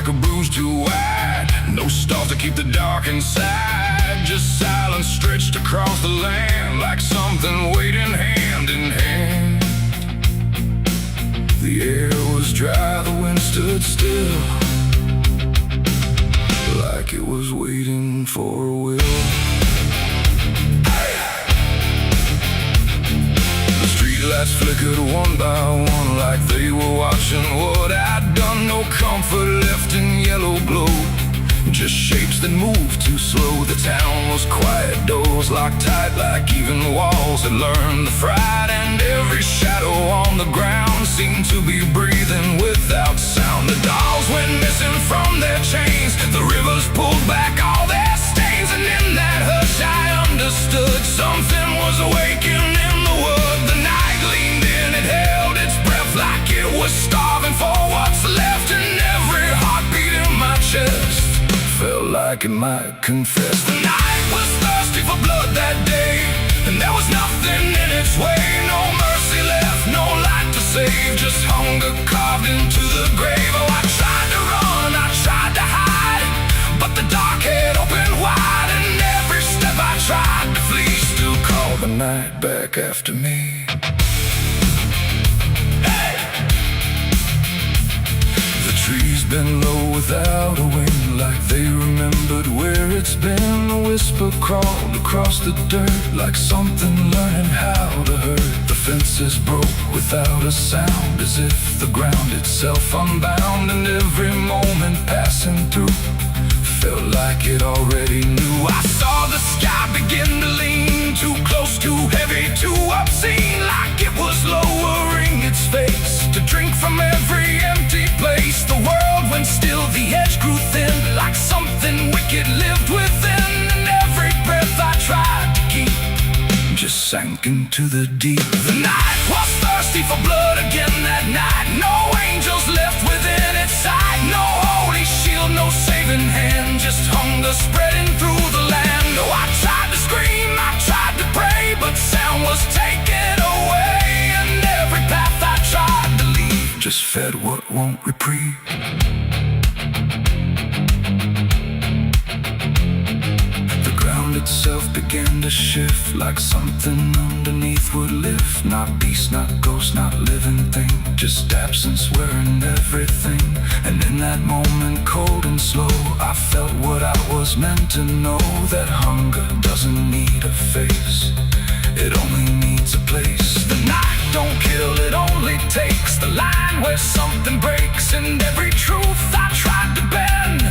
like a bruise too wide. No stars to keep the dark inside. Just silence stretched across the land, like something waiting hand in hand. The air was dry, the wind stood still, like it was waiting for a will. The streetlights flickered one by one, like they were watching what I'd done. No comfort left in yellow glow, just shapes that moved too slow. The town was quiet, doors locked tight, like even walls had learned the fright. And every shadow on the ground seemed to be breathing without sound. The dolls went missing from their chains, the rivers pulled back all their stains. And in that hush I understood something was awakening in the wood. The night leaned in, it held its breath like it was starving for what's left. And every heartbeat in my chest felt like it might confess. The night was thirsty for blood that day, and there was nothing in its way. No mercy left, no light to save, just hunger carved into the grave. Oh, I tried to run, I tried to hide, but the dark had opened wide. And every step I tried to flee still called the night back after me. Trees bent low without a wind, like they remembered where it's been. A whisper crawled across the dirt, like something learning how to hurt. The fences broke without a sound, as if the ground itself unbound. And every moment passing through felt like it already knew. I saw the sky begin to lean, too close, too heavy, too obscene, like it was lowering its face to drink from every empty place. The world went still, the edge grew thin, like something wicked lived within. And every breath I tried to keep just sank into the deep. The night was thirsty for blood again that night. No angels left within its sight, no holy shield, no saving hand, just hunger spreading through the land. Oh, I tried to scream, I tried to pray, but sound was taken away. And every path I tried to leave just fed what won't reprieve. The ground itself began to shift, like something underneath would lift. Not beast, not ghost, not living thing, just absence wearing everything. And in that moment, cold and slow, I felt what I was meant to know, that hunger doesn't need a face, it only needs a place. The night don't kill, it only takes the line where something breaks. And every truth I tried to bend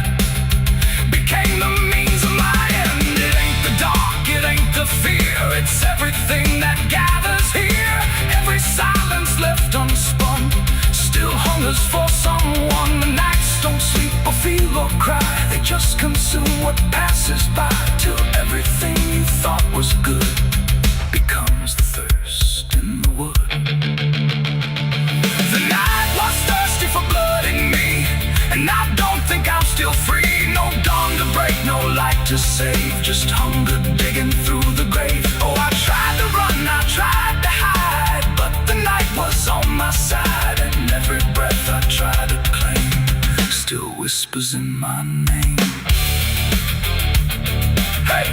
became the means of my end. It ain't the dark, it ain't the fear, it's everything that gathers here. Every silence left unspun still hungers for someone. The nights don't sleep or feel or cry, they just consume what passes by, till everything you thought was good becomes the thirst in the wood. The night was thirsty for blood in me, and I don't think I'm still free. No dawn to break, no light to save, just hunger digging through the grave. Oh, I tried to run, I tried to hide, but the night was on my side. And every breath I try to claim still whispers in my name. Hey!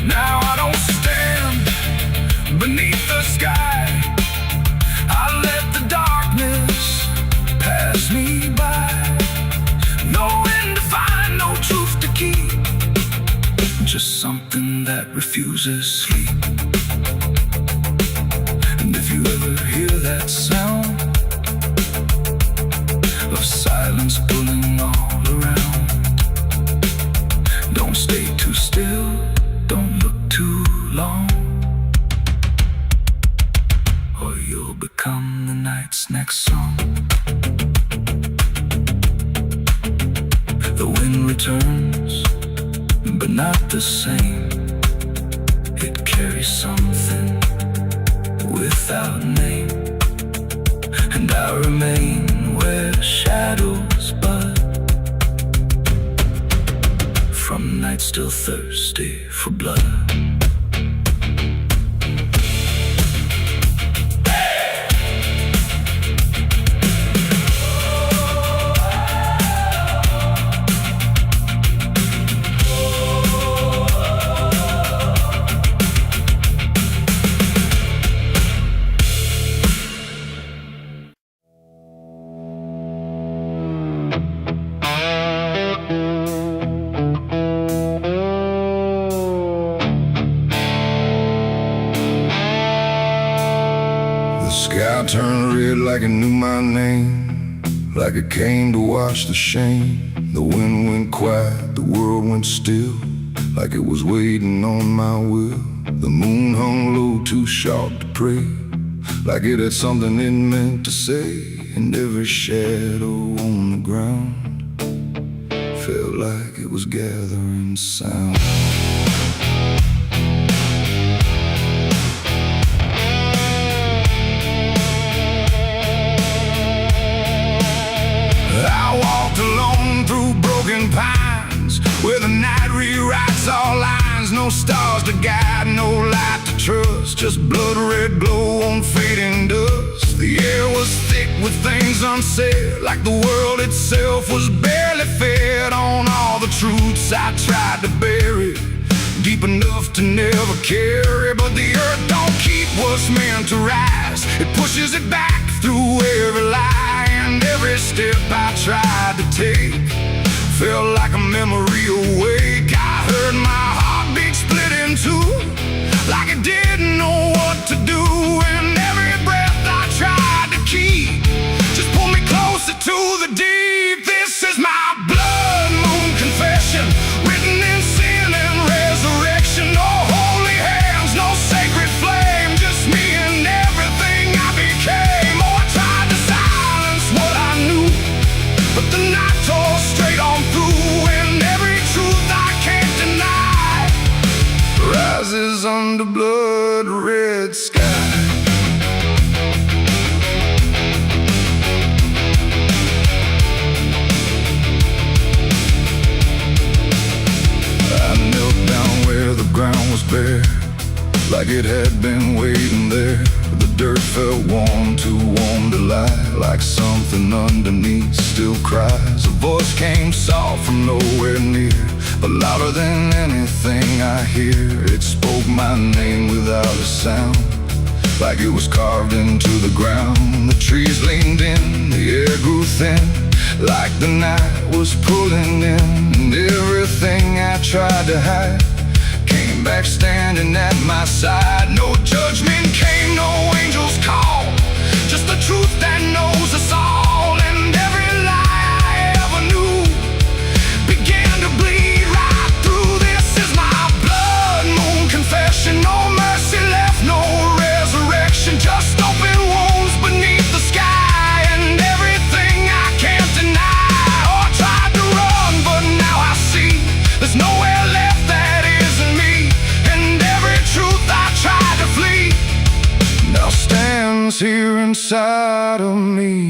Now I don't stand beneath the sky, I let the darkness pass me by. No end to find, no truth to keep, just something that refuses sleep. And if you ever hear that sound of silence pulling all around, don't stay too still, don't look too long, or you'll become the night's next song. The wind returns, but not the same. It carries something without name, and I remain where shadows bud, from nights still thirsty for blood. like it knew my name, like it came to wash the shame. The wind went quiet, the world went still, like it was waiting on my will. The moon hung low, too sharp to pray, like it had something it meant to say. And every shadow on the ground felt like it was gathering sound. I walked alone through broken pines, where the night rewrites all lines. No stars to guide, no light to trust, just blood red glow on fading dust. The air was thick with things unsaid, like the world itself was barely fed on all the truths I tried to bury, deep enough to never carry. But the earth don't keep what's meant to rise, it pushes it back through every lie. And every step I tried to take felt like a memory awake. I heard my heartbeat split in two, like it didn't know what to do. And every breath I tried to keep just pulled me closer to the deep. This is my blood moon confession, written in sin and resurrection. No holy hands, no sacred flame, just me and everything I became. Oh, I tried to silence what I knew, but the night tore straight on through. And every truth I can't deny rises under blood red sky. I knelt down where the ground was bare, like it had been waiting there. The dirt felt warm, too warm to lie, like something underneath still cries. A voice came soft from nowhere near, but louder than anything I hear. It spoke my name without a sound, like it was carved into the ground. The trees leaned in, the air grew thin, like the night was pulling in. And everything I tried to hide came back standing at my side. No judgment came, no angel's call, just the truth that knows us all. And every lie I ever knew began to bleed right through. This is my blood moon confession, no mercy left, no resurrection, just open wounds beneath the sky. And everything I can't deny. Oh, I tried to run, but now I see there's nowhere left that isn't me. And every truth I tried to flee now stands here inside of me.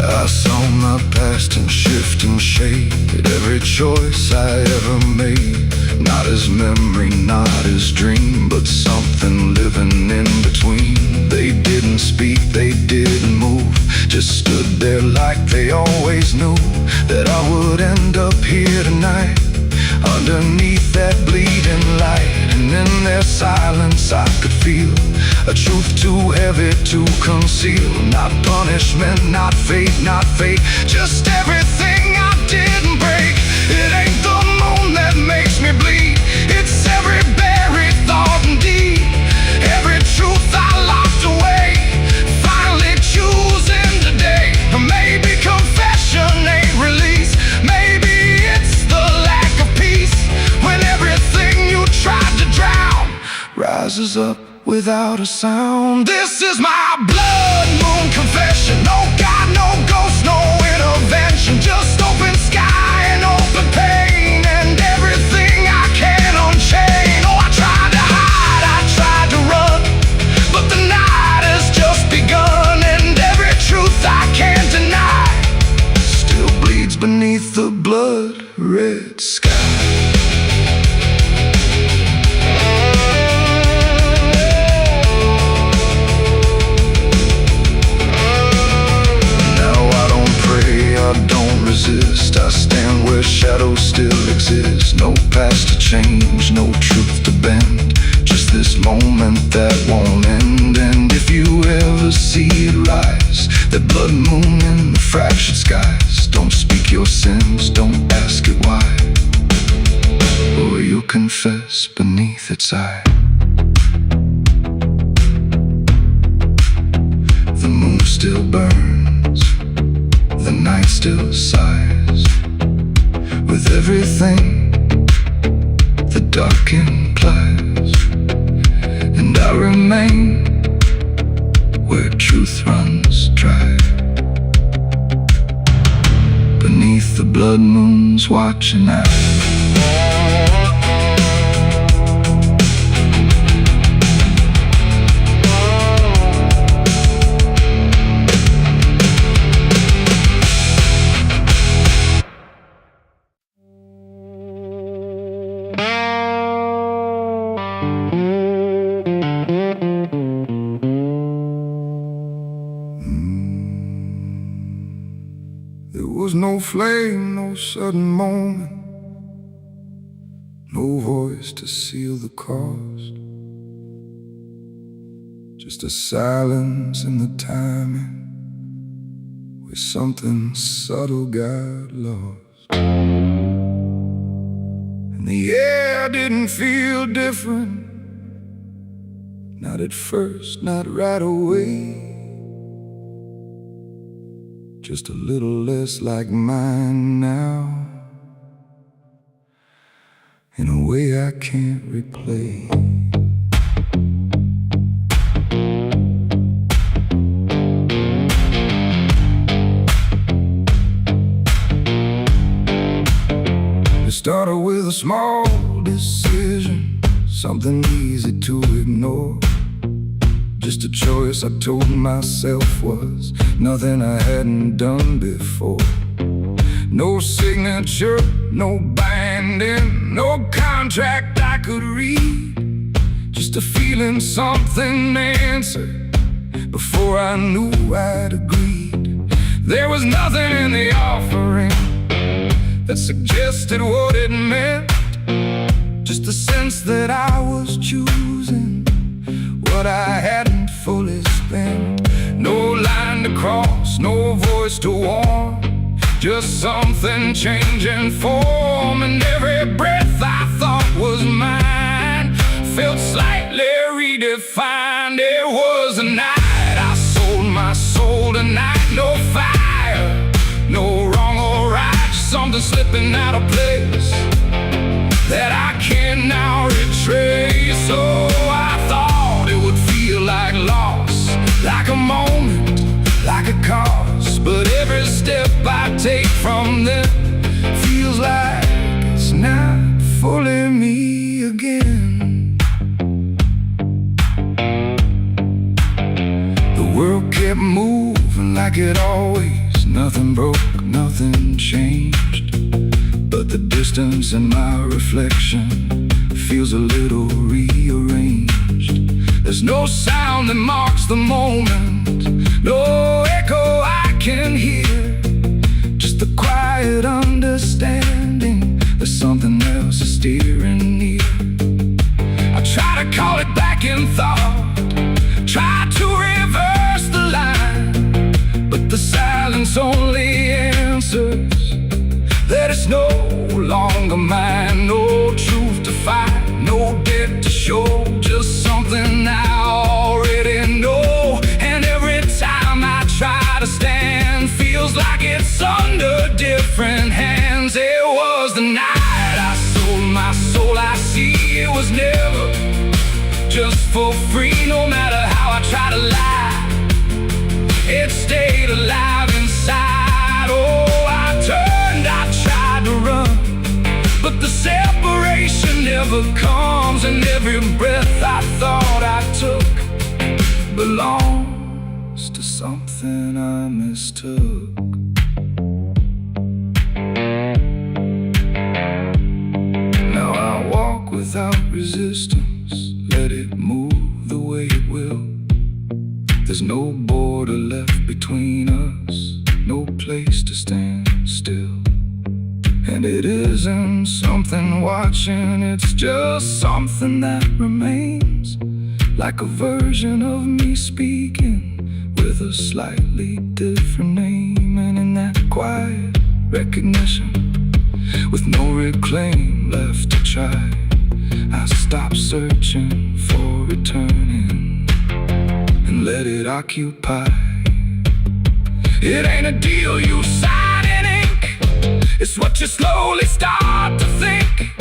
I saw my past in shifting shade, every choice I ever made, not as memory, not as dream, but something living in between. They didn't speak, they didn't move, just stood there like they always knew that I would end up here tonight, underneath that bleeding light. And in their silence I could feel a truth too heavy to conceal. Not punishment, not fate, not fate, just everything I didn't break. It ain't the moon that makes me bleed, it's every buried thought and deed, every truth I locked away, finally choosing today. Or maybe confession ain't release, maybe it's the lack of peace, when everything you tried to drown rises up without a sound. This is my blood moon confession, no God, no ghost, no intervention, just open sky and open pain, and everything I can unchain. Oh, I tried to hide, I tried to run, but the night has just begun. And every truth I can't deny still bleeds beneath the blood red sky. I don't resist, I stand where shadows still exist. No past to change, no truth to bend, just this moment that won't end. And if you ever see it rise, that blood moon in the fractured skies, don't speak your sins, don't ask it why, or you'll confess beneath its eye. youth runs dry. Beneath the blood moon's watching eye. There was no flame, no sudden moment, no voice to seal the cost, just a silence in the timing where something subtle got lost. And the air didn't feel different, not at first, not right away. Just a little less like mine now, in a way I can't replay. It started with a small decision, something easy to ignore. Just a choice I told myself was nothing I hadn't done before. No signature, no binding, no contract I could read. Just a feeling something answered before I knew I'd agreed. There was nothing in the offering that suggested what it meant, just the sense that I was choosing what I hadn't fully spent. No line to cross, no voice to warn, just something changing form. And every breath I thought was mine felt slightly redefined. It was a night I sold my soul tonight. No fire, no wrong or right, just something slipping out of place that I can now retrace. So I thought it would feel like loss, like a moment, like a cause. But every step I take from them feels like it's not fully me again. The world kept moving like it always. Nothing broke, nothing changed, but the distance in my reflection feels a little rearranged. There's no sound that marks the moment, no echo I can hear, just the quiet understanding that something else is steering near. I try to call it back in thought, try to reverse the line, but the silence only answers that it's no longer mine. No truth to find, no debt to show, just something I already know. And every time I try to stand, feels like it's under different hands. It was the night I sold my soul. I see it was never just for free. No matter how I try to lie, it stayed alive inside. Oh, I tried to run, but the separation never comes. And every breath I thought I took belongs to something I mistook. Now I walk without resistance, let it move the way it will. There's no border left between us, no place to stand still. And it isn't something watching, it's just something that remains, like a version of me speaking with a slightly different name. And in that quiet recognition, with no reclaim left to try, I stop searching for returning and let it occupy. It ain't a deal you sign in ink, it's what you slowly start to think.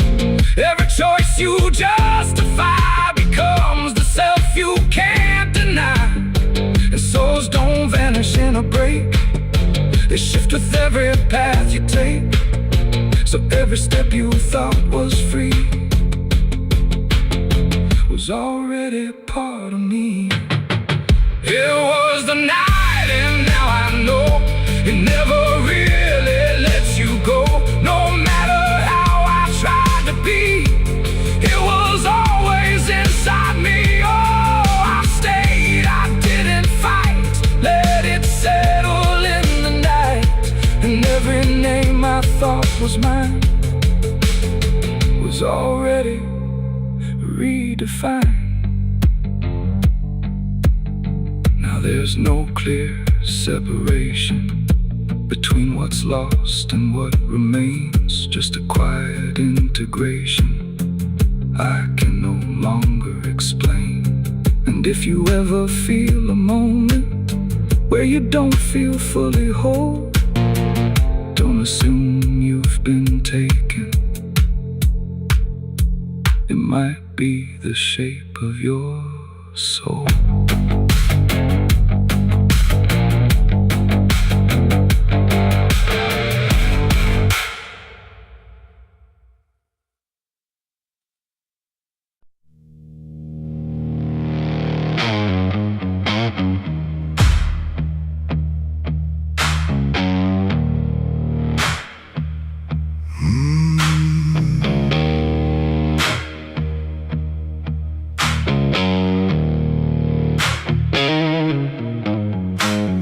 Every choice you justify becomes the self you can't deny. And so shadows don't vanish in a break. They shift with every path you take. So every step you thought was free was already part of me. It was the night and now I know it never really lets you go. No matter how I tried to be, it was always inside me. Oh, I stayed, I didn't fight, let it settle in the night. And every name I thought was mine was already redefined. Now there's no clear separation between what's lost and what remains, just a quiet integration I can no longer explain. And if you ever feel a moment where you don't feel fully whole, don't assume you've been taken. It might be the shape of your soul.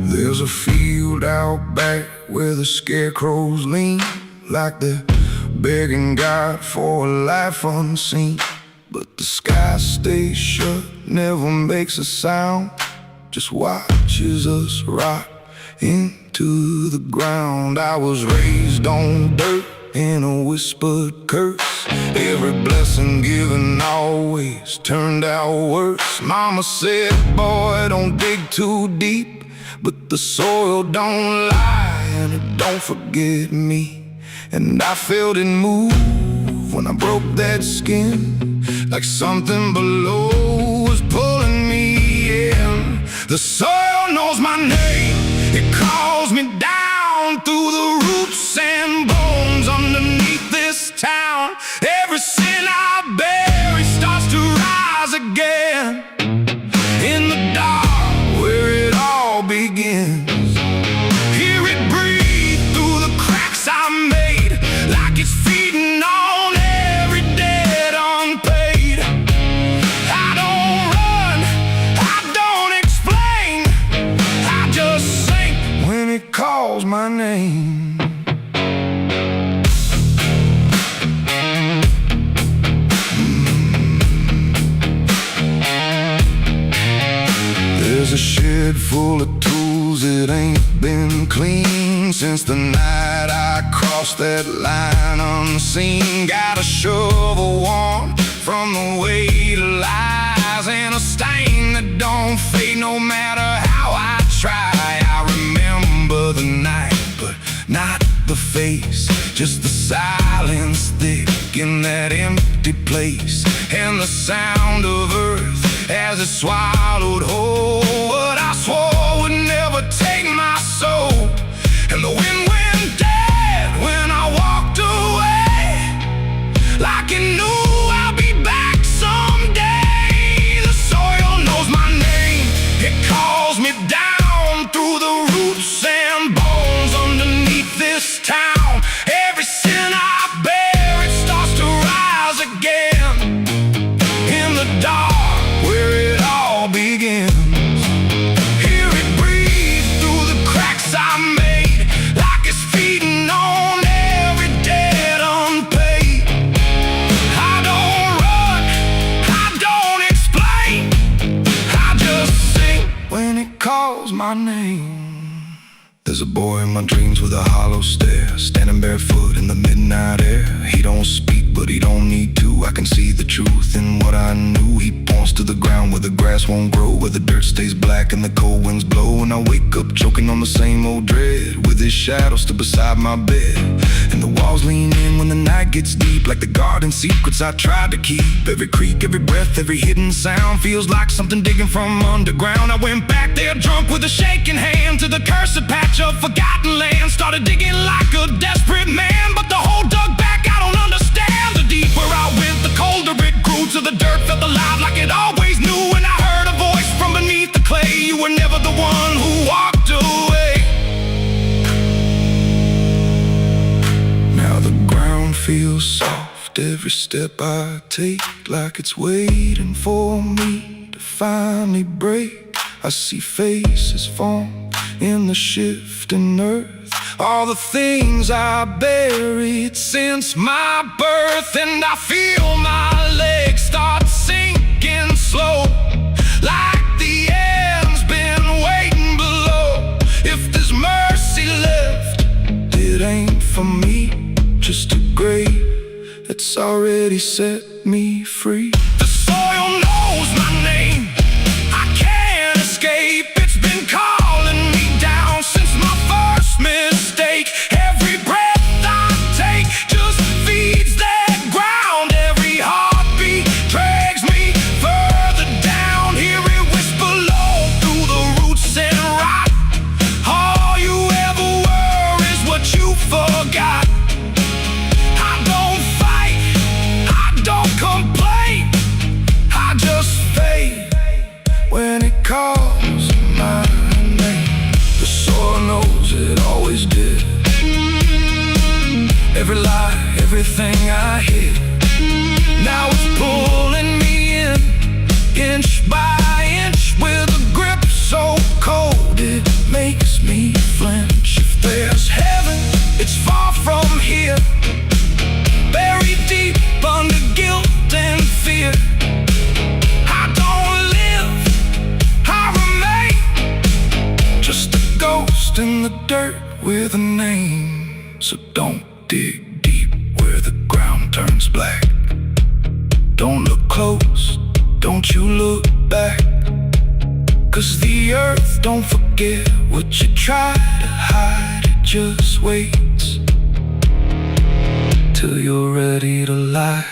There's a field out back where the scarecrows lean, like they're begging God for a life unseen. But the sky stays shut, never makes a sound, just watches us rot into the ground. I was raised on dirt in a whispered curse. Every blessing given always turned out worse. Mama said, boy, don't dig too deep, but the soil don't lie and it don't forget me. And I felt it move when I broke that skin, like something below was pulling me in. The soil knows my name, it calls me down through the roots and bones underneath this town. Every sin I bury starts to rise again in the dark where it all begins. Hear it breathe through the cracks I made, like it's feeding on every debt unpaid. I don't run, I don't explain, I just sink when it calls my name. There's a shed full of tools that ain't been clean since the night I crossed that line unseen. Got a shovel worn from the weight of lies and a stain that don't fade no matter how I try. I remember the night, but not the face, just the silence thick in that empty place, and the sound of earth as it swallowed whole what I swore would never take my soul. And the wind went dead when I walked away, like it knew I'll be back someday. The soil knows my name, it calls me down through the roots and bones underneath this town. Every sin I bear, it starts to rise again in the dark where it all begins. Hear it breathe through the cracks I made, like it's feeding on every debt unpaid. I don't run, I don't explain, I just sing when it calls my name. There's a boy in my dreams with a hollow stare, standing barefoot in the midnight air. He don't speak but he don't need to. I can see the truth in what I knew. He points to the ground where the grass won't grow, where the dirt stays black and the cold winds blow. And I wake up choking on the same old dread, with his shadow still beside my bed. And the walls lean in when the night gets deep, like the garden secrets I tried to keep. Every creak, every breath, every hidden sound feels like something digging from underground. I went back there drunk with a shaking hand to the cursed patch of forgotten land. Started digging like a desperate man, but the hole dug back, I don't understand. The deeper I went, the colder it grew, till the dirt felt alive like it always knew. And I heard a voice from beneath the clay, you were never the one who walked away. Now the ground feels soft, every step I take, like it's waiting for me to finally break. I see faces form in the shifting earth, all the things I buried since my birth. And I feel my legs start sinking slow, like the end's been waiting below. If there's mercy left, it ain't for me, just a grave that's already set me free. The soil knows my name, I can't escape. It's been calling me down since my first mistake. Every breath I take just feeds that ground. Every heartbeat drags me further down. Hear it whisper low through the roots and rot. All you ever were is what you forgot. I don't fight, I don't complain, I just fade when it calls my name. The soil knows it always did. Every lie, everything I hid, now it's pulling me in, inch by inch, with a grip so cold it makes me flinch. If there's heaven, it's far from here, buried deep under guilt and fear. I don't live, I remain, just a ghost in the dirt with a name. So don't dig deep where the ground turns black. Don't look close, don't you look back, 'cause the earth don't forget what you try to hide. It just waits till you're ready to lie.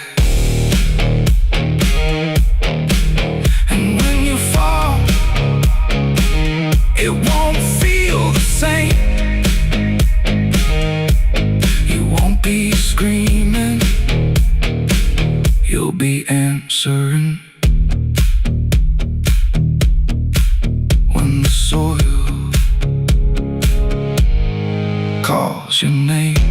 And when you fall, it won't feel the same. You won't be screaming, you'll be answering. When the soil calls your name.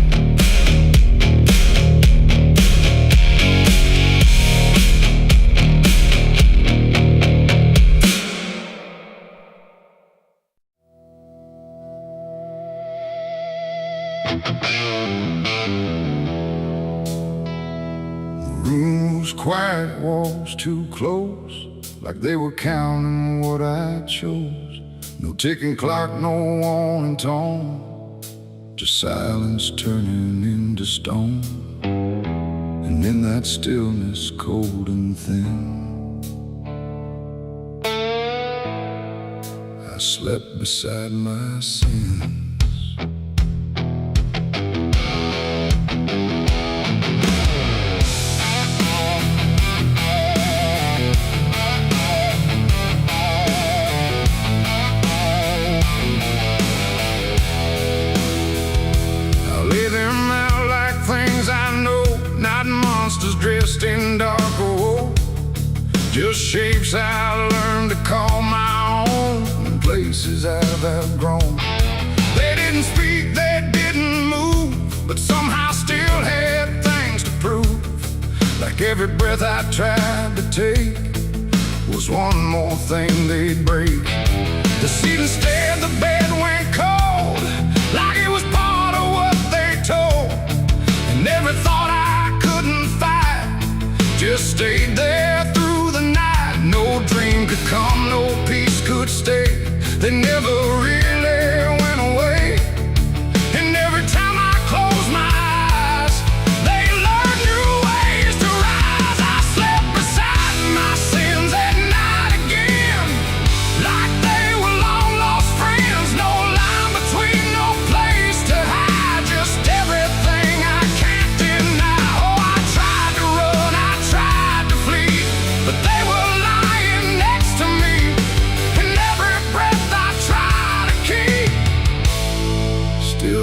Rooms quiet, walls too close, like they were counting what I chose. No ticking clock, no warning tone, just silence turning into stone. And in that stillness, cold and thin, I slept beside my sins. Dressed in dark gold, just shapes I learned to call my own, and places I've outgrown. They didn't speak, they didn't move, but somehow still had things to prove. Like every breath I tried to take was one more thing they'd break. The seat instead, the bed went cold, like it was part of what they told. And every thought I couldn't fight just stayed there through the night. No dream could come, no peace could stay. They never really went away. And every time I close my eyes, they learn new ways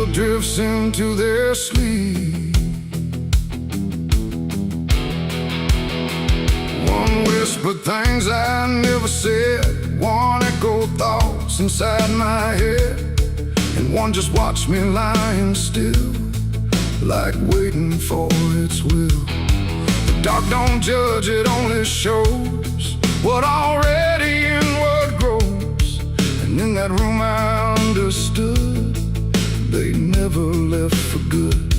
still drifts into their sleep. One whispered things I never said, one echoed thoughts inside my head, and one just watched me lying still, like waiting for its will. The dark don't judge, it only shows what already inward grows. And in that room I understood they never left for good.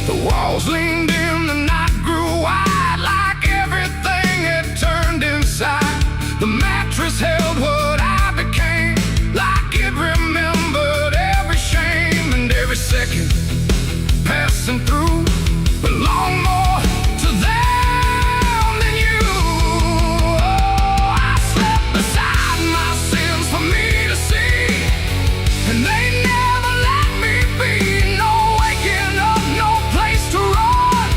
The walls leaned in, the night grew wide, like everything had turned inside. The mattress held what I became, like it remembered every shame and every second passing through belonged more to them than you. Oh, I slept beside my sins for me to see, and they never let me be. No waking up, no place to run,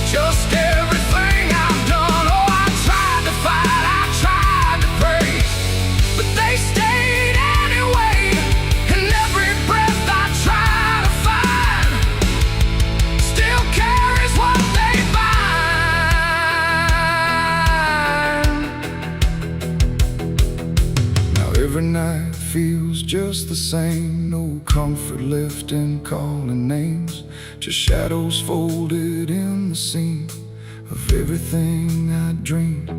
just everything I've done. Oh, I tried to fight, I tried to pray, but they stayed anyway. And every breath I try to find still carries what they bind. Now every night feels just the same, no comfort left in calling names, just shadows folded in the seam of everything I dreamed.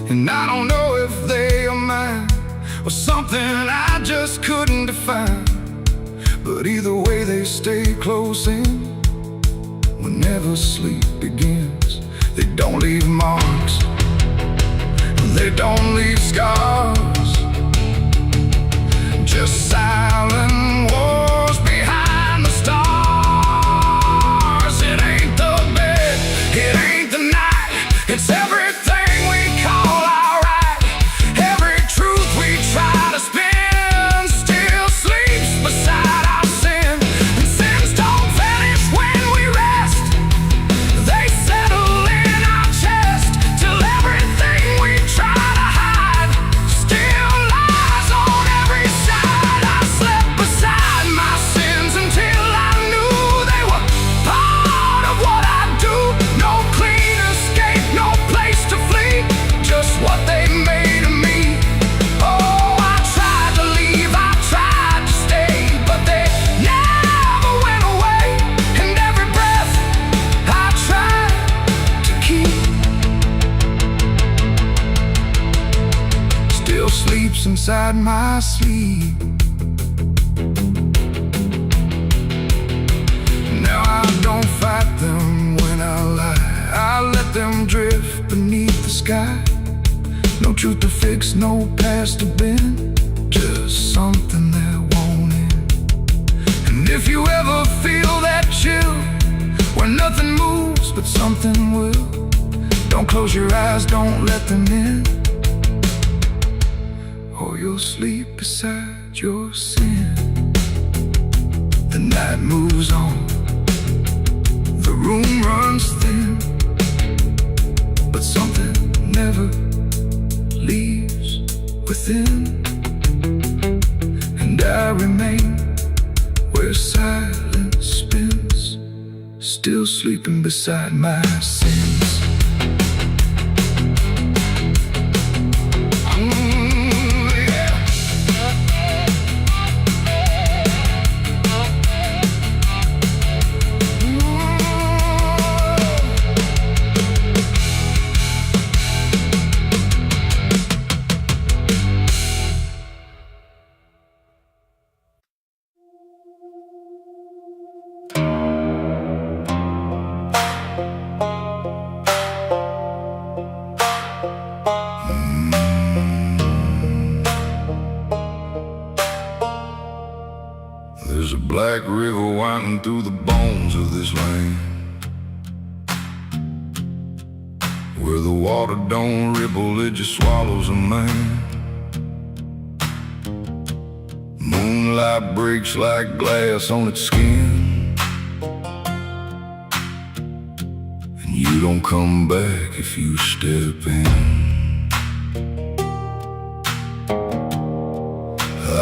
And I don't know if they are mine or something I just couldn't define, but either way they stay close in whenever sleep begins. They don't leave marks, they don't leave scars, just silent wars behind the stars. It ain't the bed, it ain't the night, it's everything we call our right. Every truth we try to spin still sleeps beside our sin. And sins don't vanish when we rest, they settle in our chest till everything we try to hide still lies on every side. I slept beside my sins until I knew they were part of what I do. No clean escape, no place to flee, just what they made of me. Oh, I tried to leave, I tried to stay, but they never went away. And every breath I tried to keep still sleeps inside my sleep. Now I don't fight them when I lie, I let them drift beneath the sky. No truth to fix, no past to bend, just something that won't end. And if you ever feel that chill where nothing moves but something will, don't close your eyes, don't let them in, or you'll sleep beside your sin. The night moves on, the room runs thin, but something never leaves within. And I remain where silence spins, still sleeping beside my sins. There's a black river winding through the bones of this land, where the water don't ripple, it just swallows a man. Moonlight breaks like glass on its skin, and you don't come back if you step in.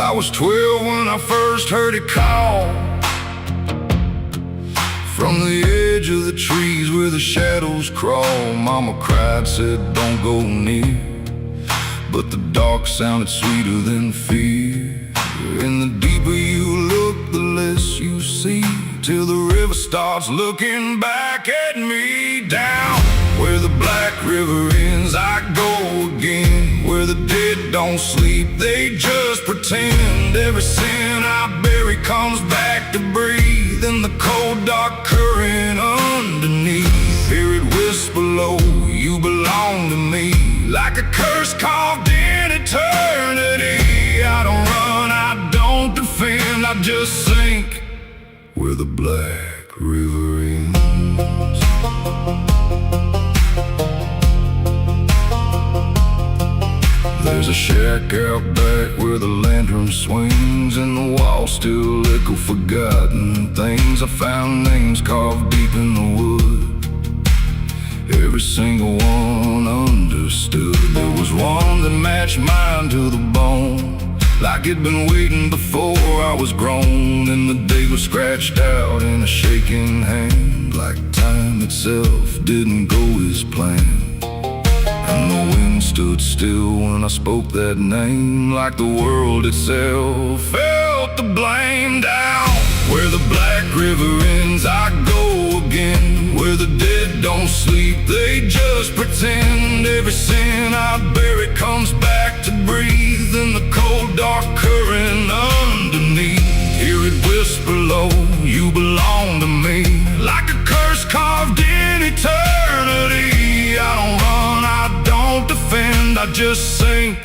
I was 12 when I first heard it call. From the edge of the trees where the shadows crawl, Mama cried, said don't go near. But the dark sounded sweeter than fear. And the deeper you look, the less you see, till the river starts looking back at me. Down where the black river ends, I go again. Where the dead don't sleep, they just pretend. Every sin I bury comes back to breathe in the cold dark current underneath. Hear it whisper low, you belong to me, like a curse carved in eternity. I don't run, I don't defend, I just sink where the black river ends. There's a shack out back where the lantern swings, and the walls still echo forgotten things. I found names carved deep in the wood, every single one understood. There was one that matched mine to the bone, like it'd been waiting before I was grown. And the day was scratched out in a shaking hand, like time itself didn't go as planned. And the wind stood still when I spoke that name, like the world itself felt the blame. Down where the black river ends, I go again. Where the dead don't sleep, they just pretend. Every sin I bury comes back to breathe in the cold dark current underneath. Hear it whisper low, you belong to me, like a curse carved in eternity. I don't run, I don't defend, I just sink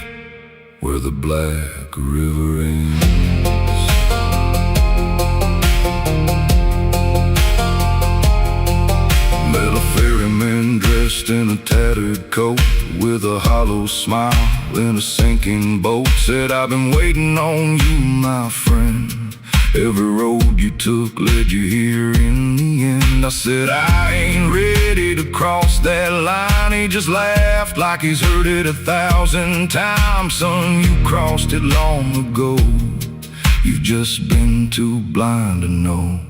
where the black river ends. Met a ferryman dressed in a tattered coat, with a hollow smile in a sinking boat. Said, I've been waiting on you, my friend. Every road you took led you here in the end. I said, I ain't ready to cross that line. He just laughed like he's heard it 1,000 times. Son, you crossed it long ago, you've just been too blind to know.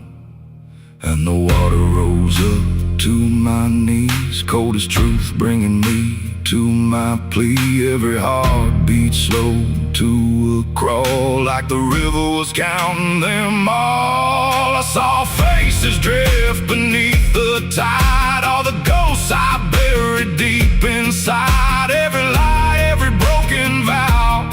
And the water rose up to my knees, cold as truth, bringing me to my plea. Every heartbeat slow to a crawl, like the river was counting them all. I saw faces drift beneath the tide, all the ghosts I buried deep inside. Every lie, every broken vow,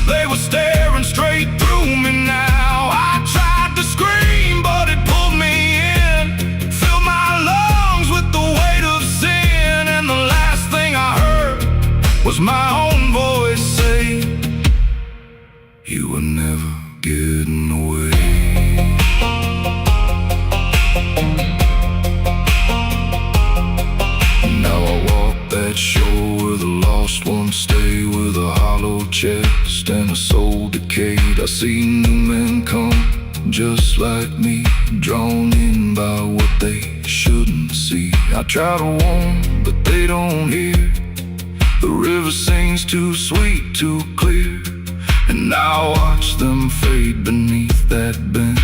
they were staring straight through me now. I tried to scream, but it pulled me in, filled my lungs with the weight of sin. And the last thing I heard was my own voice say, you were never getting away. Now I walk that shore where the lost ones stay, with a hollow chest and a soul decayed. I see new men come just like me, drawn in by what they shouldn't see. I try to warn, but they don't hear. The river sings too sweet, too clear, and I watch them fade beneath that bend,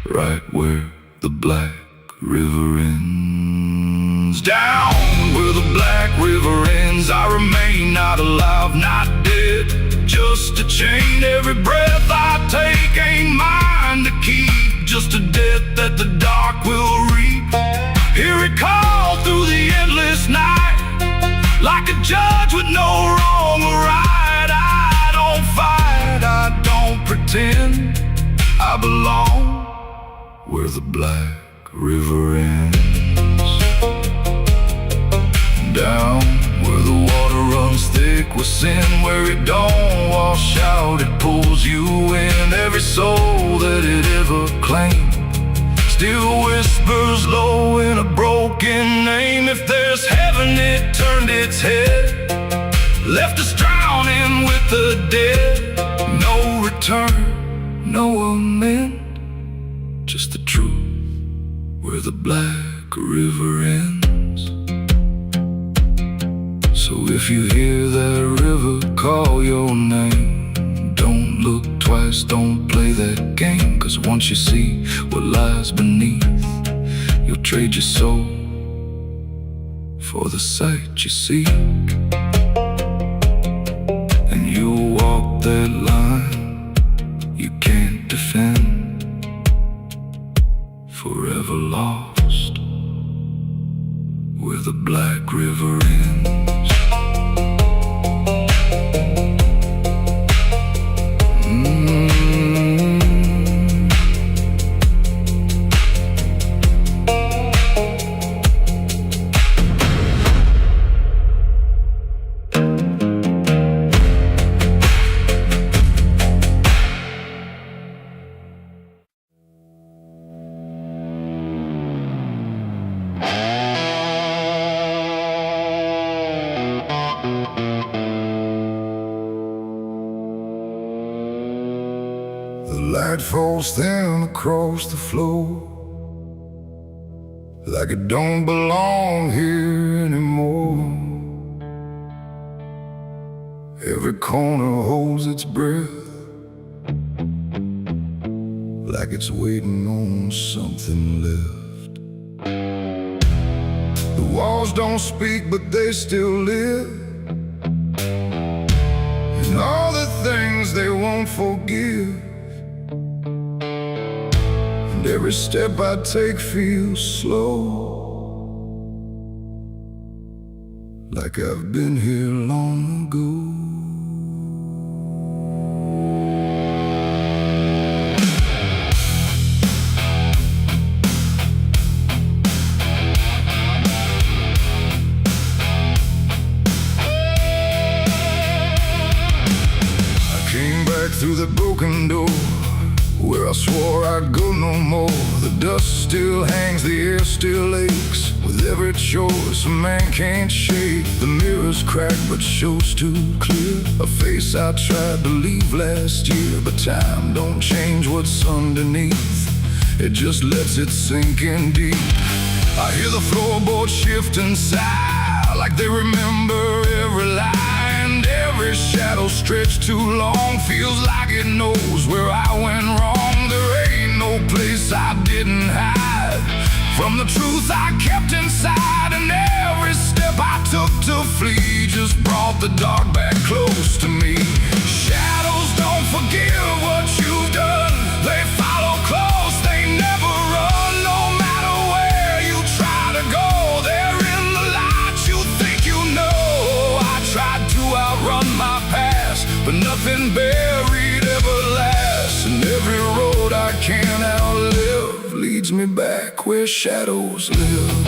right where the black river ends. Down where the black river ends, I remain not alive, not dead, just a chain. Every breath I take ain't mine to keep, just a death that the dark will reap. Hear it call through the endless night, like a judge with no wrong or right. I don't fight, I don't pretend, I belong where the black river ends. Down where the water runs thick with sin, where it don't wash out, it pulls you in. Every soul that it ever claimed still whispers low in a broken name. If there's heaven, it turned its head, left us drowning with the dead. No return, no amend, just the truth where the black river ends. So if you hear that river call your name, don't look just don't play that game, 'cause once you see what lies beneath, you'll trade your soul for the sight you see. And you'll walk that line you can't defend, forever lost where the black river ends. The light falls thin across the floor, like it don't belong here anymore. Every corner holds its breath, like it's waiting on something left. The walls don't speak, but they still live, and all the things they won't forgive. And every step I take feels slow, like I've been here long ago. I came back through the broken door, where I swore I'd go no more. The dust still hangs, the air still aches, with every choice a man can't shake. The mirror's cracked but shows too clear a face I tried to leave last year. But time don't change what's underneath, it just lets it sink in deep. I hear the floorboards shift and sigh, like they remember every lie. And every shadow stretched too long feels like it knows where I went wrong. There ain't no place I didn't hide from the truth I kept inside. And every step I took to flee just brought the dark back close to me. Shadows don't forgive what you've done, they follow close, they never run. No matter where you try to go, they're in the light you think you know. I tried to outrun my past, but nothing buried ever lasts. And every road I can't outlive leads me back where shadows live.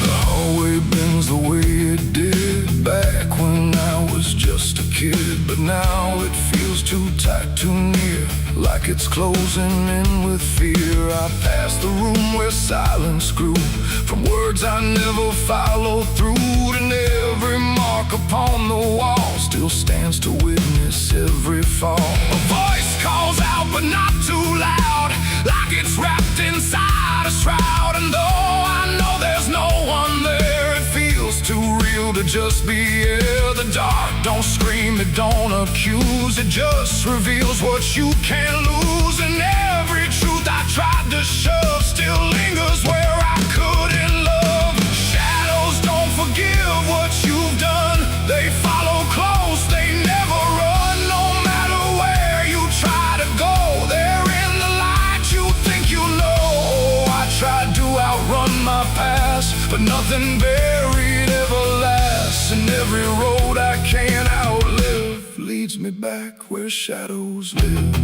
The hallway bends the way it did back when I was just a kid, but now it feels too tight, too near, like it's closing in with fear. I passed the room where silence grew, from words I never followed through. And every mark upon the wall still stands to witness every fall. A voice calls out but not too loud, like it's wrapped inside a shroud. And though I know there's no one there, it feels too real to just be here. The dark don't scream, it don't accuse, it just reveals what you can't lose. And every truth I tried to shove still lingers where I couldn't love. Shadows don't forgive what you've done, they follow close, they never run. No matter where you try to go, they're in the light you think you know. I tried to outrun my past, but nothing buried ever lasts. And every road I can't outlive leads me back where shadows live.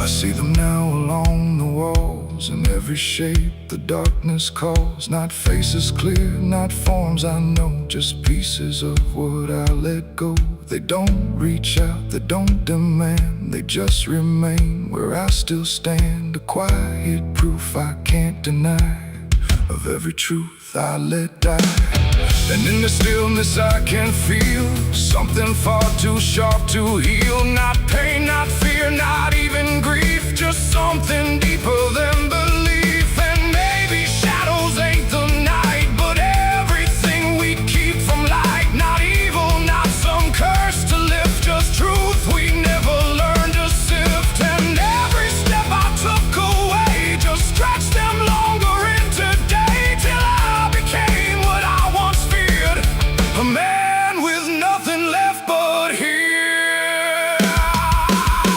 See them now along the walls, and shape the darkness calls. Not faces clear, not forms I know, just pieces of what I let go. They don't reach out, they don't demand, they just remain where I still stand. A quiet proof I can't deny of every truth I let die. And in the stillness I can feel something far too sharp to heal. Not pain, not fear, not even grief, just something deeper than belief. And maybe shadows ain't the night, but everything we keep from light. Not evil, not some curse to lift, just truth we never learned to sift. And every step I took away just stretched them longer into day, till I became what I once feared, a man with nothing left but here.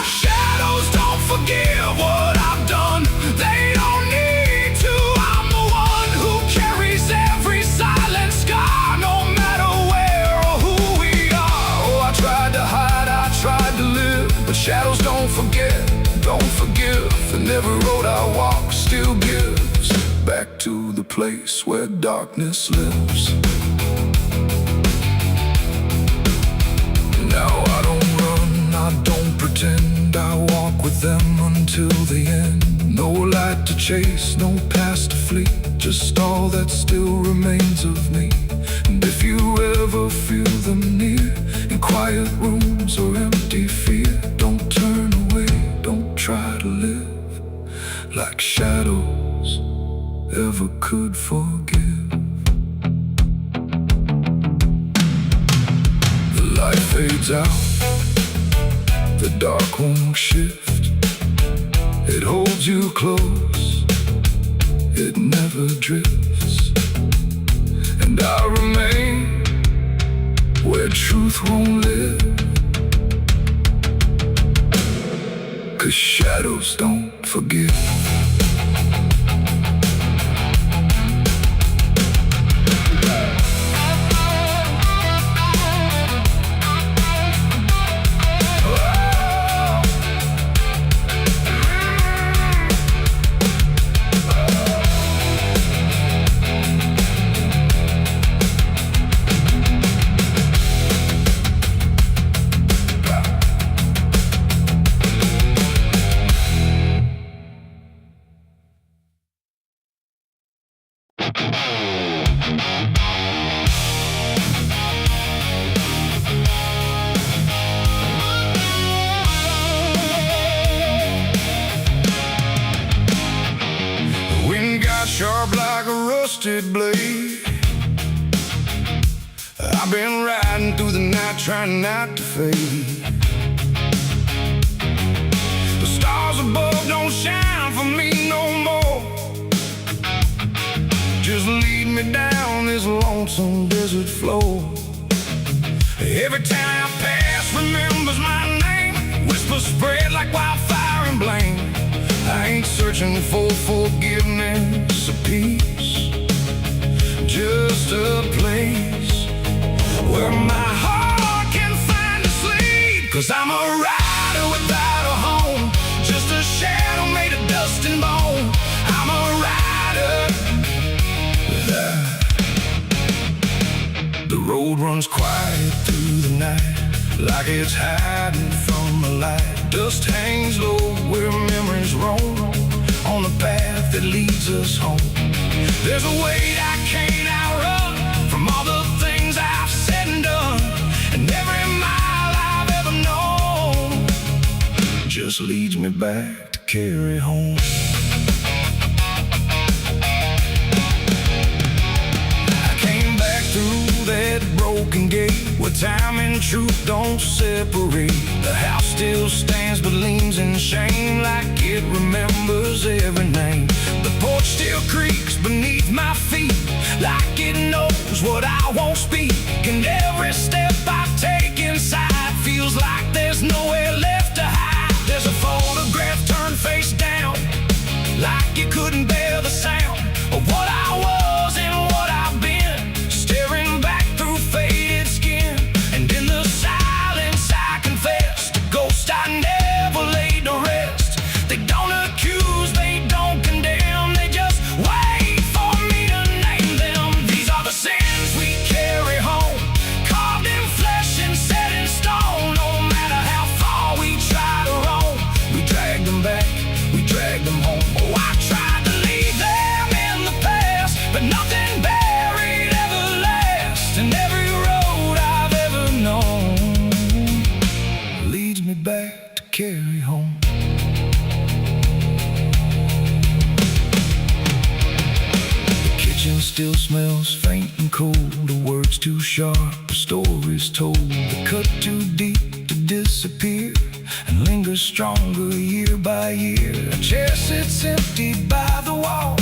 Shadows don't forgive what I've done, they don't need to. I'm the one who carries every silent scar, no matter where or who we are. Oh, I tried to hide, I tried to live, but shadows don't forget, don't forgive. And every road I walk still gives back to the place where darkness lives. Now I don't run, I don't pretend, I walk with them until the end. No light to chase, no past to flee, just all that still remains of me. And if you ever feel them near, in quiet rooms or empty fear, don't turn away, don't try to live like shadows ever could forgive. The light fades out, the dark won't shift. It holds you close, it never drifts. And I remain where truth won't live, 'cause shadows don't forgive. Sharp like a rusted blade, I've been riding through the night trying not to fade. The stars above don't shine for me no more, just lead me down this lonesome desert floor. Every town I pass remembers my name, whispers spread like wildfire and blame. I ain't searching for forgiveness or peace, just a place where my heart can find a sleep. 'Cause I'm a rider without a home, just a shadow made of dust and bone. I'm a rider. The road runs quiet through the night, like it's hiding from the light. Dust hangs low where memories roam, on the path that leads us home. There's a weight I can't outrun, from all the things I've said and done. And every mile I've ever known just leads me back to carry home. I came back through that broken gate, where time and truth don't separate. The house still stands but leans in shame, like it remembers every name. The porch still creaks beneath my feet, like it knows what I won't speak. And every step I take inside feels like there's nowhere left to hide. There's a photograph turned face down, like you couldn't bear the sound of what I was and what I've been, staring back through faded skin. And in the silence I confess, the ghost I never laid to rest. They don't accuse, they don't condemn, they carry home. The kitchen still smells faint and cold, the words too sharp, the stories told, the cut too deep to disappear and linger stronger year by year. A chair sits empty by the wall,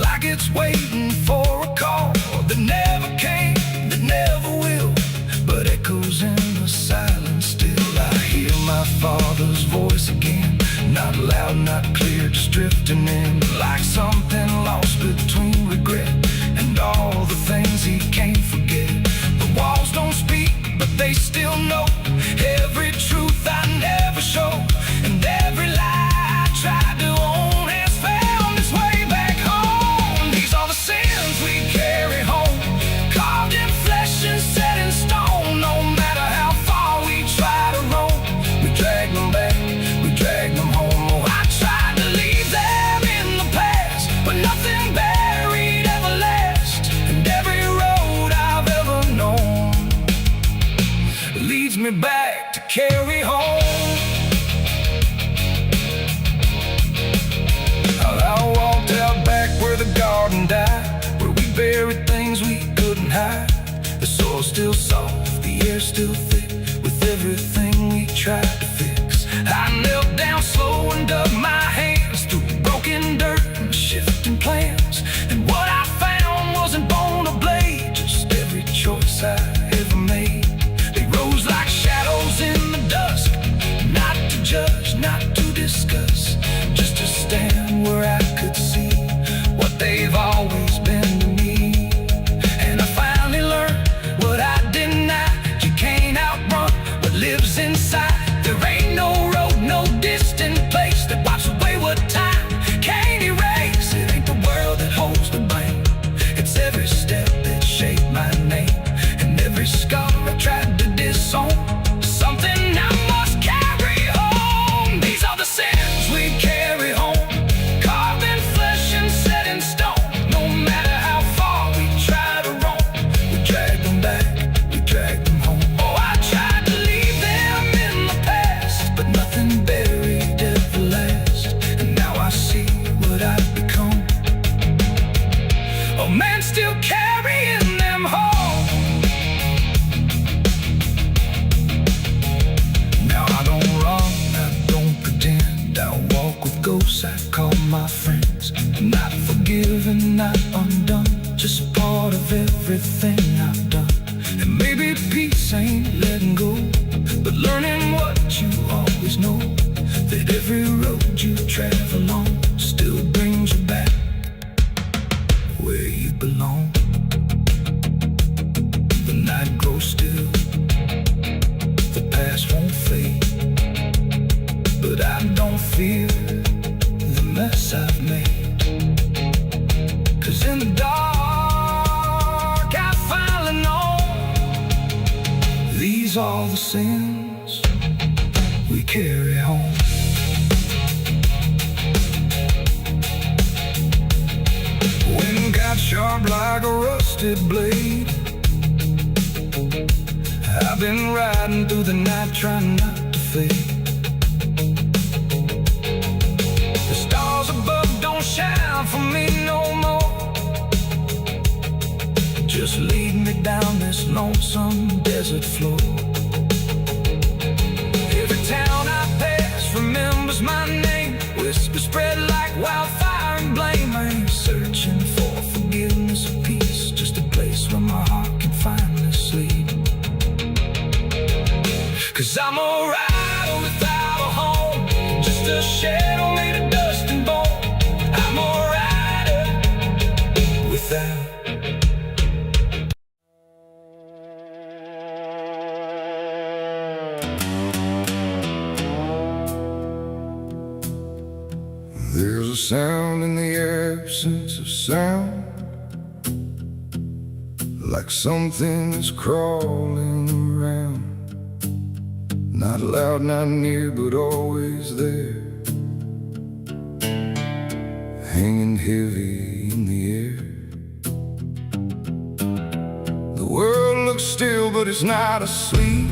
like it's waiting for a call that never came, that never will, but echoes in the silence still. I hear my father's voice again, not loud, not clear, just drifting in, like something lost between regret and all the things he can't forget. The walls don't speak, but they still know every truth I never showed, and every lie I tried to own has found its way back home. These are the sins we carry home, carved in flesh and set in stone. No matter how far we try to roam, we drag them back, we drag them home. Oh, I tried to leave them in the past, but nothing buried ever lasts, and every road I've ever known leads me back to carry home. I walked out back where the garden died, where we buried things we couldn't hide. The soil's still soft, the air's still thick, with everything we tried to fix. I knelt down slow and dug my hands through broken dirt and shifting plans, and what I found wasn't bone or blade, just every choice I ever made. They rose like shadows in the dusk, not to judge, not to discuss, just to stand where I could see what they've always been to me. And I finally learned what I denied: you can't outrun what lives inside. There ain't no road, no distant place that wipes away what time can't erase. It ain't the world that holds the blame, it's every step that shaped my name, and every scar I tried to disown, something I must carry home. These are the sins we carry home, carved in flesh and set in stone. No matter how far we try to roam, we drag them back, we drag them home. Oh, I tried to leave them in the past, but nothing buried ever lasts, and now I see what I've become. Oh man, still carrying them home. Now I don't run, I don't pretend, I walk with ghosts I call my friends. Not forgiven, not undone, just part of everything I've done. And maybe peace ain't letting go, but learning what you always know, that every road you travel on still brings you back where you belong. The night grows still, the past won't fade, but I don't fear the mess I've made, 'cause in the dark I finally know these are the sins we carry home. Wind got sharp like a rusted blade, I've been riding through the night trying not to fade. The stars above don't shine for me no more, just lead me down this lonesome desert floor. Every town I pass remembers my name, whispers spread like wildfire and blame. I ain't searching for forgiveness or peace, just a place where my heart can finally sleep. 'Cause I'm a rider without a home, just a shadow made of dust and bone. I'm a rider without. There's a sound in the absence of sound, like something is crawling around. Not loud, not near, but always there, hanging heavy in the air. The world looks still, but it's not asleep.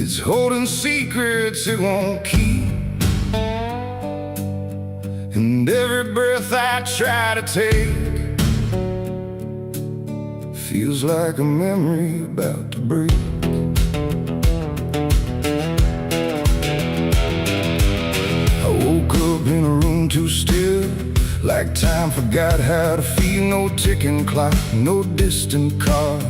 It's holding secrets it won't keep, and every breath I try to take feels like a memory about to break. I woke up in a room too still, like time forgot how to feel. No ticking clock, no distant car,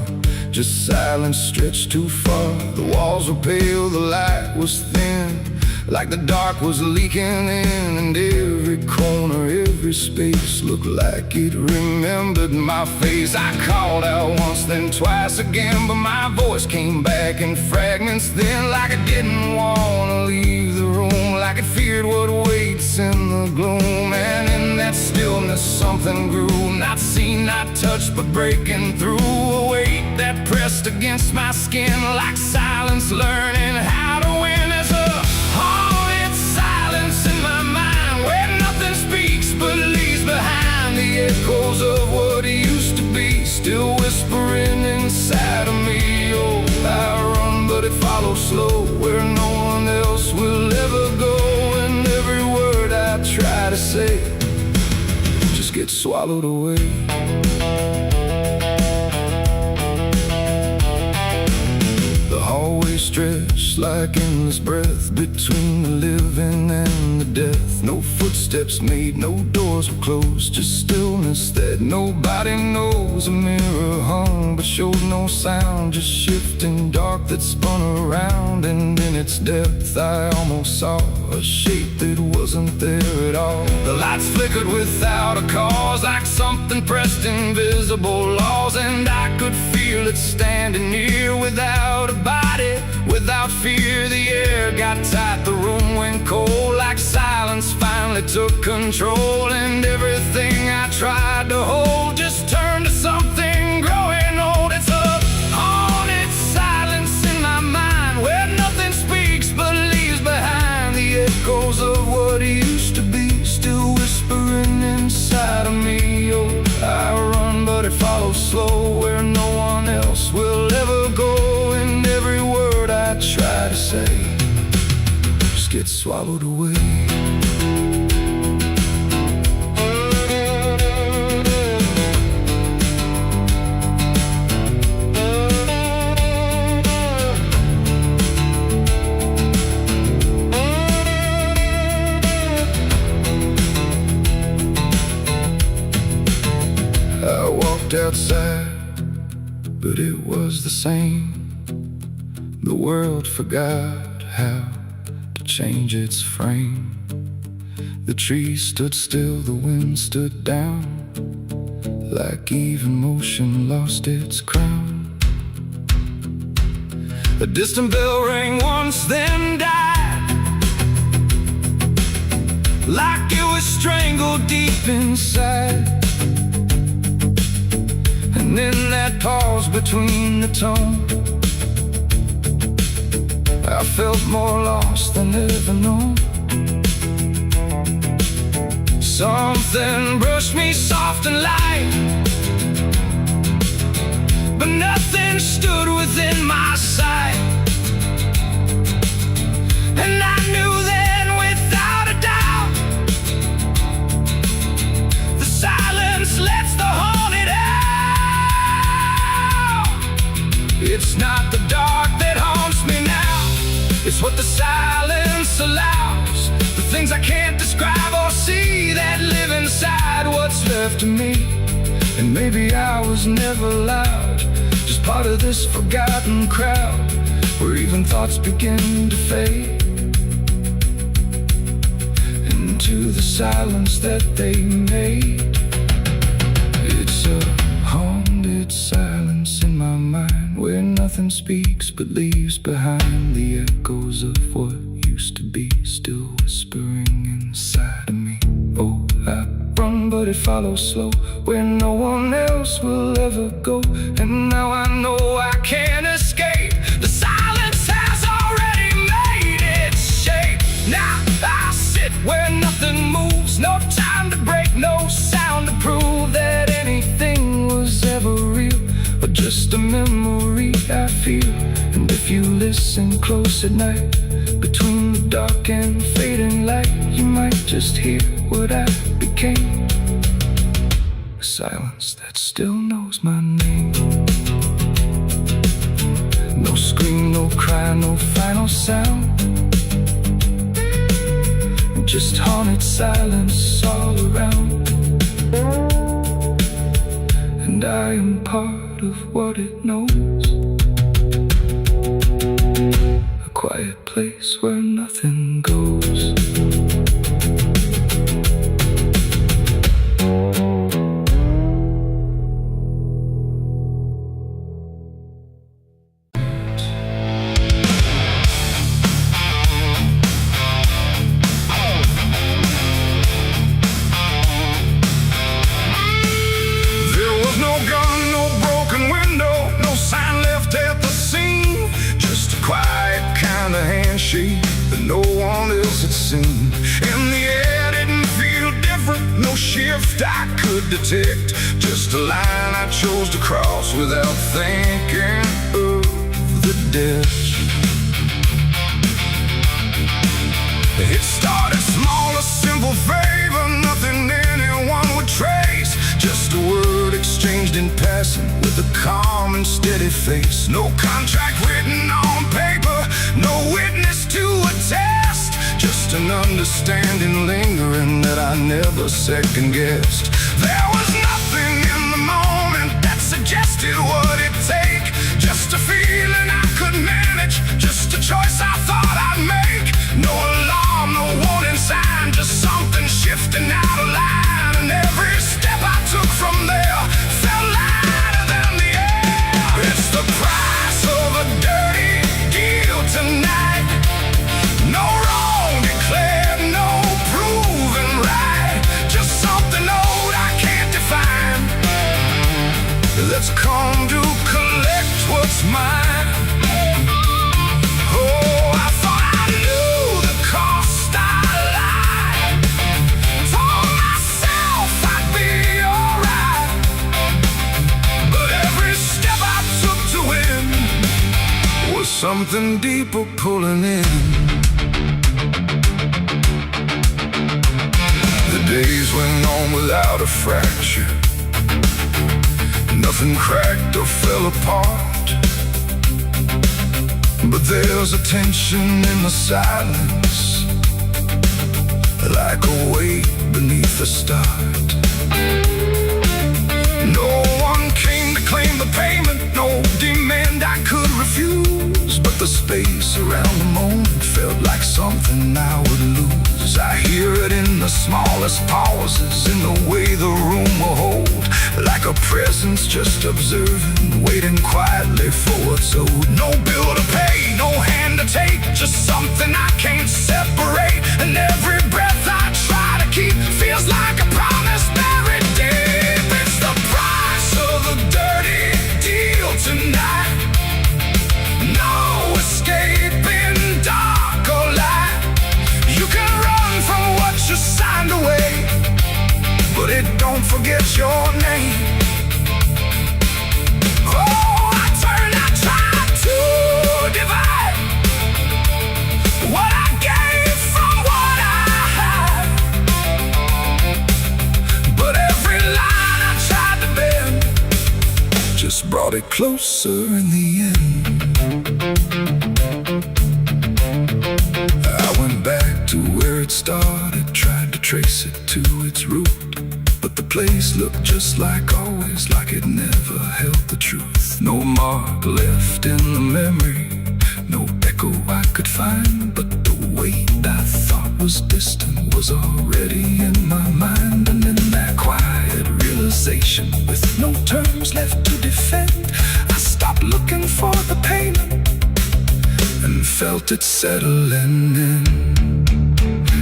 just silence stretched too far. The walls were pale, the light was thin, like the dark was leaking in, and every corner, every space looked like it remembered my face. I called out once, then twice again, but my voice came back in fragments then, like I didn't want to leave the room, like it feared what waits in the gloom. And in that stillness something grew, not seen, not touched, but breaking through. A weight that pressed against my skin, like silence learning how to win. As a haunted silence in my mind, where nothing speaks but leaves behind the echoes of what used to be, still whispering inside of me. Oh, I run but it follows slow, where no one else will ever go, and every word I try to say just gets swallowed away. The hallway stretched like endless breath between the living and the death. No footsteps made, no doors were closed, just stillness that nobody knows. A mirror hung but showed no sound, just shifting dark that spun around. And in its depth I almost saw a shape that wasn't there at all. The lights flickered without a cause, like something pressed invisible laws, and I could feel it standing near without a body, without fear. The air got tight, the room went cold, like silence finally took control, and everything I tried to hold just turned to something growing old. It's a haunted silence in my mind, where nothing speaks but leaves behind the echoes of what used to be, still whispering inside of me. Oh, I run but it follows slow, where no one else will ever go, and every word I try to say just gets swallowed away. I walked outside, but it was the same. The world forgot how to change its frame. The trees stood still, the wind stood down, like even motion lost its crown. A distant bell rang once, then died, like it was strangled deep inside. And in that pause between the tone, I felt more lost than ever known. Something brushed me soft and light, but nothing stood within my sight. And I knew then without a doubt, the silence lets the haunted out. It's not the dark that haunts me now, it's what the silence allows. The things I can't describe or see that live inside what's left of me. And maybe I was never loud, just part of this forgotten crowd, where even thoughts begin to fade into the silence that they made. It's a haunted silence in my mind, where nothing speaks but leaves behind the echoes of what used to be, still whispering inside of me. Oh, I run but it follows slow, where no one else will ever go. And now I know I can't escape, the silence has already made its shape. Now I sit where nothing moves, no time to break, no sound to prove that anything was ever real, but just a memory I feel. And if If you listen close at night, between the dark and fading light, you might just hear what I became. A silence that still knows my name. No scream, no cry, no final sound, just haunted silence all around. And I am part of what it knows, a quiet place where nothing goes. That no one else had seen, and the air didn't feel different. No shift I could detect, just a line I chose to cross without thinking of the ditch. It started small, a simple favor, nothing anyone would trace, just a word exchanged in passing with a calm and steady face. No contract written on paper, no witness to attest, just an understanding lingering that I never second-guessed. There was nothing in the moment that suggested what it'd take, just a feeling I could manage, just a choice I thought I'd make. No alarm, no warning sign, just something shifting out of line, and every step I took from there felt lighter than the air. It's the price of a dirty deal tonight. No wrong declared, no proven right, just something old I can't define, that's come to collect what's mine. Oh, I thought I knew the cost. I lied, told myself I'd be alright, but every step I took to win was something deeper pulling in. The days went on without a fracture, nothing cracked or fell apart, but there's a tension in the silence, like a weight beneath the start. No one came to claim the payment, no demand I could refuse, but the space around the moment felt like something I would lose. I hear it in the smallest pauses, in the way the room will hold, like a presence just observing, waiting quietly for what's owed. No bill to pay, no hand to take, just something I can't separate, and every breath I try to keep feels like a promise buried deep. It's the price of a dirty deal tonight. No escaping dark or light. You can run from what you signed away, but it don't forget your name. Oh, I tried to divide what I gave from what I had, but every line I tried to bend just brought it closer in the end. I went back to where it started, tried to trace it to its root, but the place looked just like always, like it never held the truth. No mark left in the memory, no echo I could find, but the weight I thought was distant was already in my mind. And in that quiet realization, with no terms left to defend, I stopped looking for the payment and felt it settling in.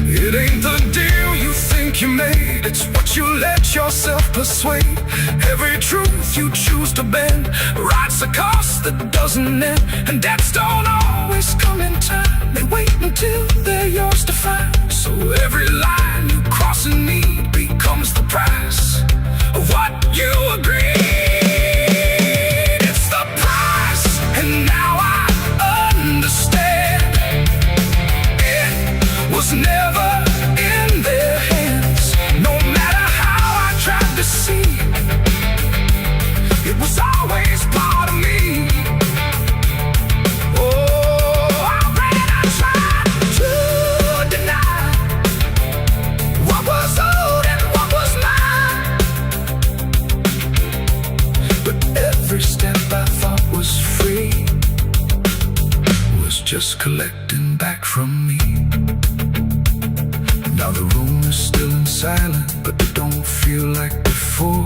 It ain't the deal you think you made, it's what you let yourself persuade. Every truth you choose to bend writes a cost that doesn't end, and debts don't always come in time, they wait until they're yours to find. So every line you cross in need becomes the price of what you agreed. It's the price, and now I just collecting back from me. Now the room is still and silent, but it don't feel like before.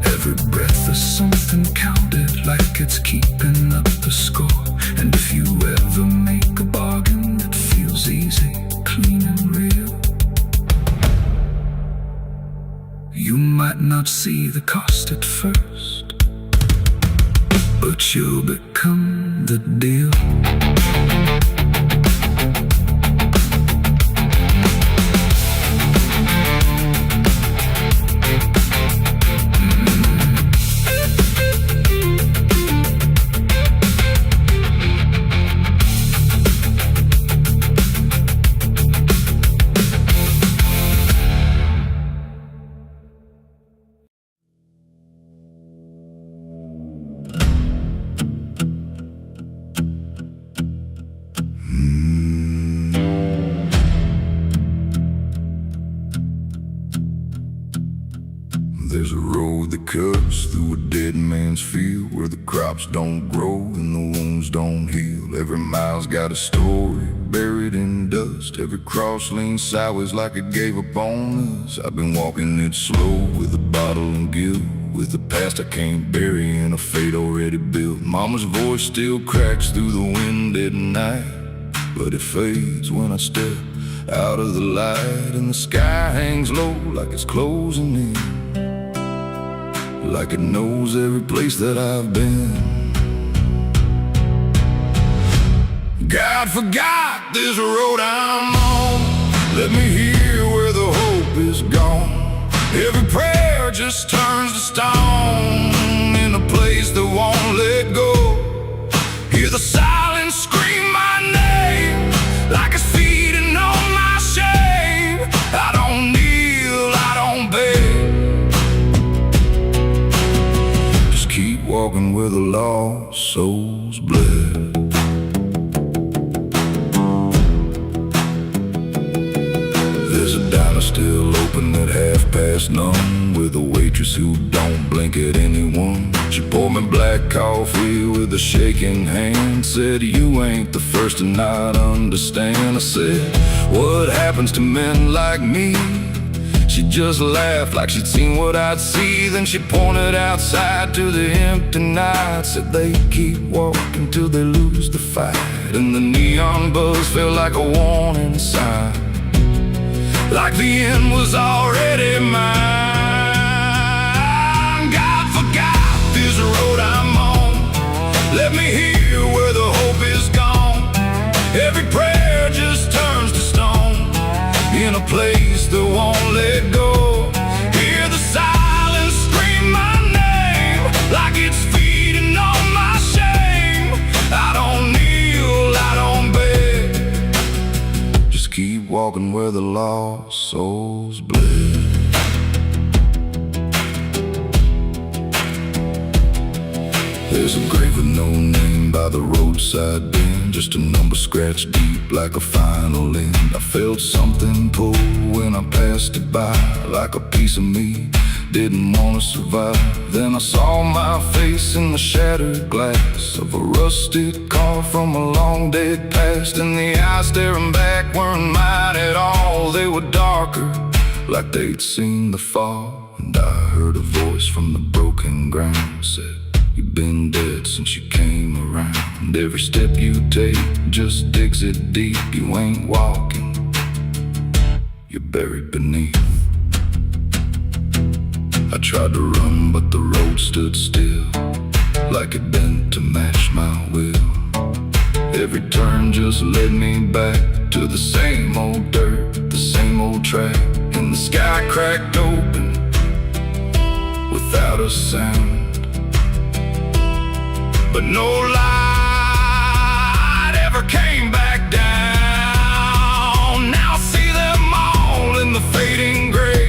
Every breath is something counted, like it's keeping up the score. And if you ever make a bargain that feels easy, clean and real, you might not see the cost at first, but you'll become the deal. There's a road that cuts through a dead man's field, where the crops don't grow and the wounds don't heal. Every mile's got a story buried in dust. Every cross leans sideways like it gave up on us. I've been walking it slow with a bottle and guilt, with the past I can't bury and a fate already built. Mama's voice still cracks through the wind at night, but it fades when I step out of the light. And the sky hangs low like it's closing in, like it knows every place that I've been. God forgot this road I'm on. Let me hear where the hope is gone. Every prayer just turns to stone in a place that won't let go. Hear the silence scream my name, like it's feeding on my shame. I don't kneel, I don't beg, keep walking where the lost souls bled. There's a diner still open at 9:30, with a waitress who don't blink at anyone. She poured me black coffee with a shaking hand, said, "You ain't the first to not understand." I said, "What happens to men like me?" She just laughed like she'd seen what I'd see. Then she pointed outside to the empty night, said they keep walking till they lose the fight. And the neon buzz felt like a warning sign, like the end was already mine. God forgot this road I'm on. Let me hear where the hope is gone. Every prayer just turns to stone in a place that won't let go. Hear the silence scream my name, like it's feeding on my shame. I don't kneel, I don't beg, just keep walking where the lost souls bled. There's a grave with no name by the roadside bend, just a number scratched deep like a final end. I felt something pull when I passed it by, like a piece of me didn't want to survive. Then I saw my face in the shattered glass of a rusted car from a long dead past. And the eyes staring back weren't mine at all. They were darker, like they'd seen the fall. And I heard a voice from the broken ground, said, "You've been dead since you came around. Every step you take just digs it deep. You ain't walking, you're buried beneath." I tried to run, but the road stood still, like it bent to match my will. Every turn just led me back to the same old dirt, the same old track. And the sky cracked open without a sound, but no light ever came back down. Now I see them all in the fading gray,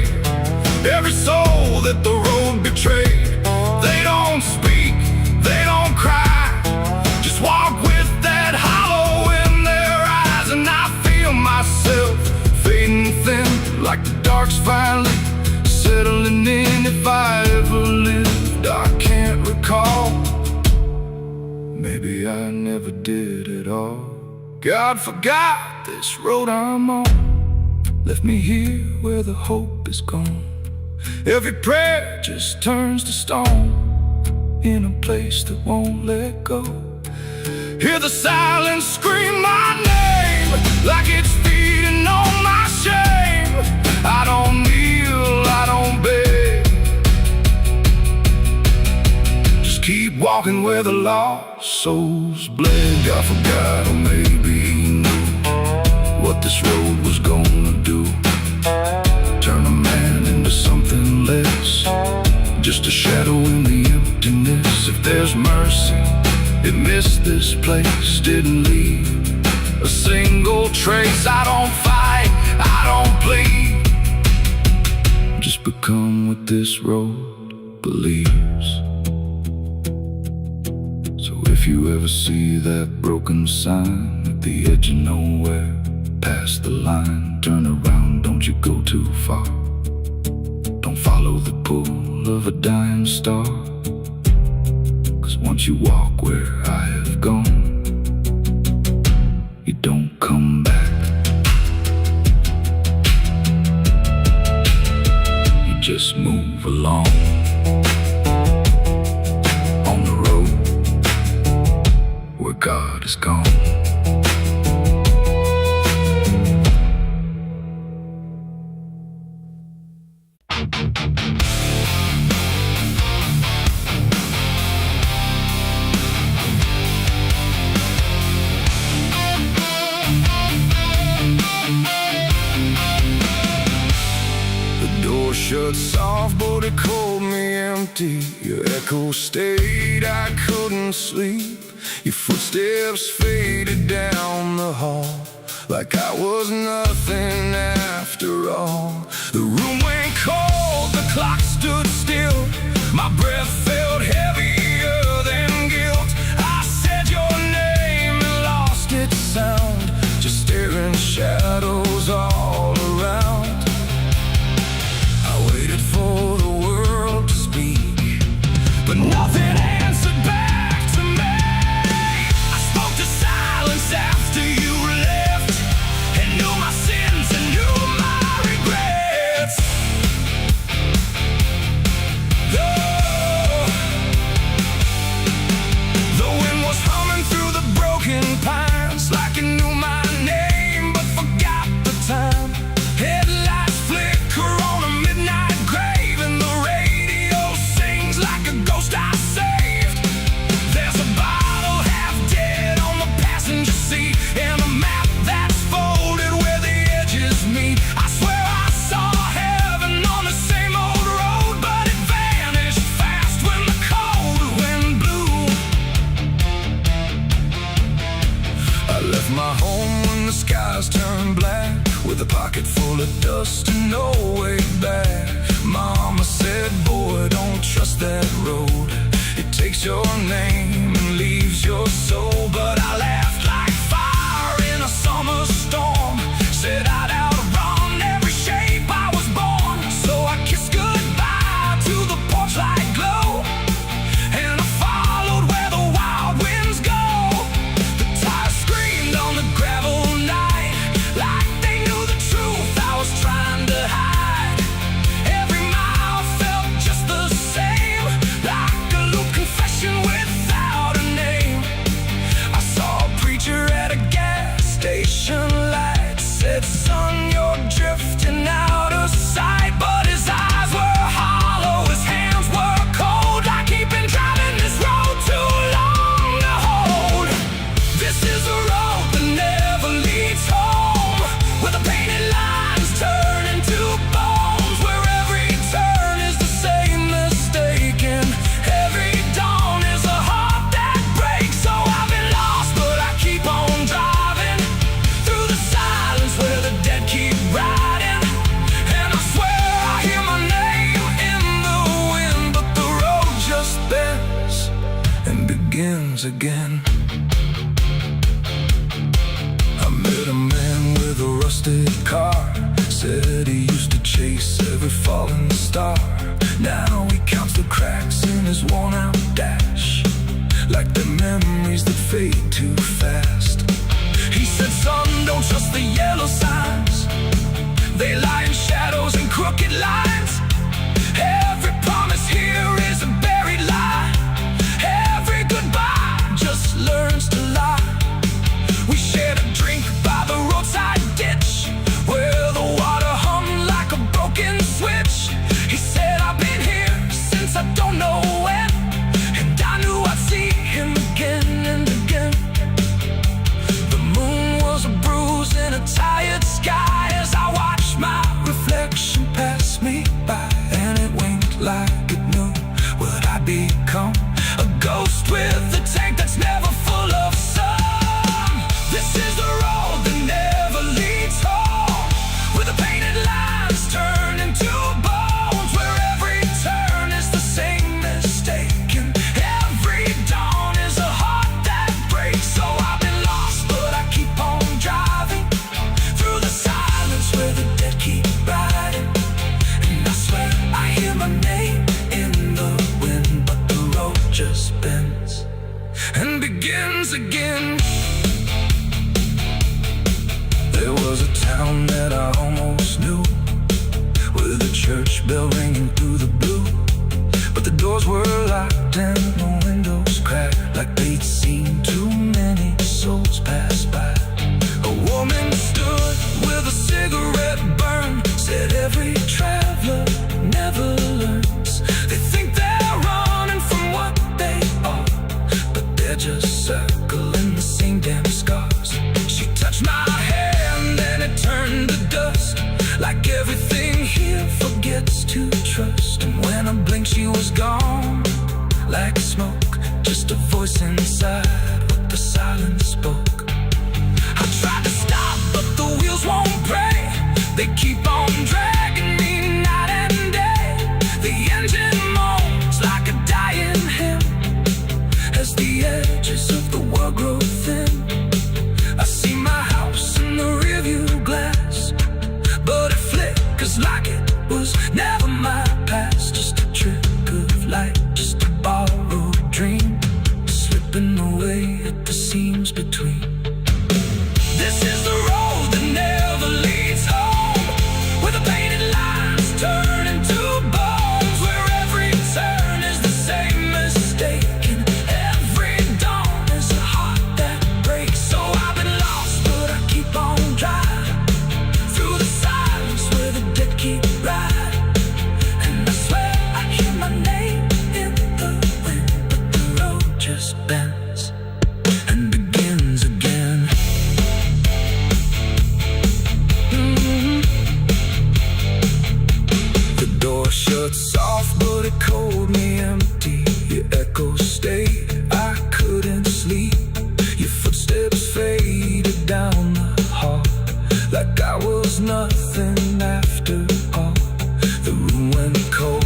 every soul that the road betrayed. They don't speak, they don't cry, just walk with that hollow in their eyes. And I feel myself fading thin, like the dark's finally settling in. If I ever lived, I can't recall. Maybe I never did at all. God forgot this road I'm on, left me here where the hope is gone. Every prayer just turns to stone, in a place that won't let go. Hear the silence scream my name, like it's feeding on my shame. I don't kneel, I don't beg, just keep walking where the lost souls bled. God forgot, or maybe he knew what this road was gonna do. Turn a man into something less, just a shadow in the emptiness. If there's mercy, it missed this place, didn't leave a single trace. I don't fight, I don't plead, just become what this road believes. So if you ever see that broken sign at the edge of nowhere, past the line, turn around, don't you go too far. Don't follow the pull of a dying star, 'cause once you walk where I have gone, you don't come back. You just move along on the road where God is gone. Shut soft, but it called me empty. Your echo stayed, I couldn't sleep. Your footsteps faded down the hall, like I was nothing after all. The room went cold, the clock stood still. My breath felt heavier than guilt. I said your name and lost its sound, just staring shadows all around. For the world to speak, but nothing answered back to me. I spoke to silence after you left, and knew my sins and knew my regrets. The wind was humming through the broken pines, like it knew my name but forgot the time. Headlights flicker on a midnight grave, and the radio sings like a ghost I saved. There's a bottle half dead on the passenger seat, and a map that's folded where the edges meet. I swear I saw heaven on the same old road, but it vanished fast when the cold wind blew. I left my home when the skies turned black, with a pocket full of dust and no way back. Mama said, boy, don't trust that road. It takes your name and leaves your soul. But I laughed like fire in a summer storm, said I'd outrun every shape I was born. So I kissed goodbye to the porch light glow, and I followed where the wild winds go. The tires screamed on the gravel night, like they knew the truth I was trying to hide. Every mile felt just the same, like a loop confession without a name. I saw a preacher at a gas station light, said, son, you're drifting out of sight. But his eyes were hollow, his hands were cold, like he'd been driving this road too long to hold. This is a road that never leads home, where the painted lines turn into bones, where every turn is the same mistake, and every dawn is a heart that breaks. So I've been lost, but I keep on driving through the silence where the dead keep riding. And I swear I hear my name in the wind, but the road just bends and begins again. I met a man with a rusted car, said he used to chase every falling star. Now he counts the cracks in his worn-out dash, like the memories that fade too fast. He doors were locked and the windows cracked, like they'd seen too many souls pass by. A woman stood with a cigarette burn, said every traveler never learns. They think they're running from what they are, but they're just circling the same damn scars. She touched my hand and it turned to dust, like everything here forgets to trust. And when I blinked she was gone, like smoke, just a voice inside what the silence spoke. I tried to stop but the wheels won't break, they keep on dragging me night and day. The engine moans like a dying hymn as the edges of the world grow thin. I see my house in the rearview glass, but it flickers like it was never my past. Just a trick of light, just a borrowed dream, slipping away at the seams between. This is the road that never leads home, where the painted lines turn into bones, where every turn is the same mistake, and every dawn is a heart that breaks. So I've been lost, but I keep on driving through the silence where the dead keep riding. And I swear I hear my name in the wind, but the road just bends and begins again. The door shut soft, but it cold me empty. Your echo stayed, I couldn't sleep. Your footsteps faded down the hall, like I was nothing after all. The room went cold,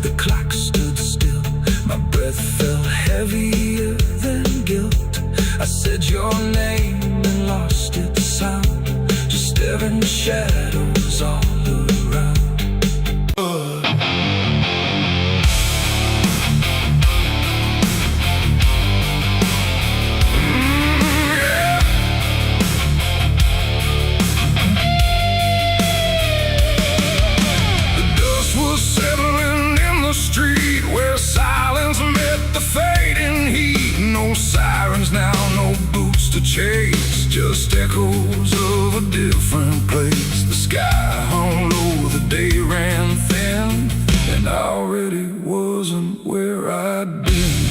the clock stood still. My breath felt heavier than guilt. I said your name and lost its sound, just staring shadows all around. Street where silence met the fading heat. No sirens now, no boots to chase, just echoes of a different place. The sky hung low, the day ran thin, and I already wasn't where I'd been.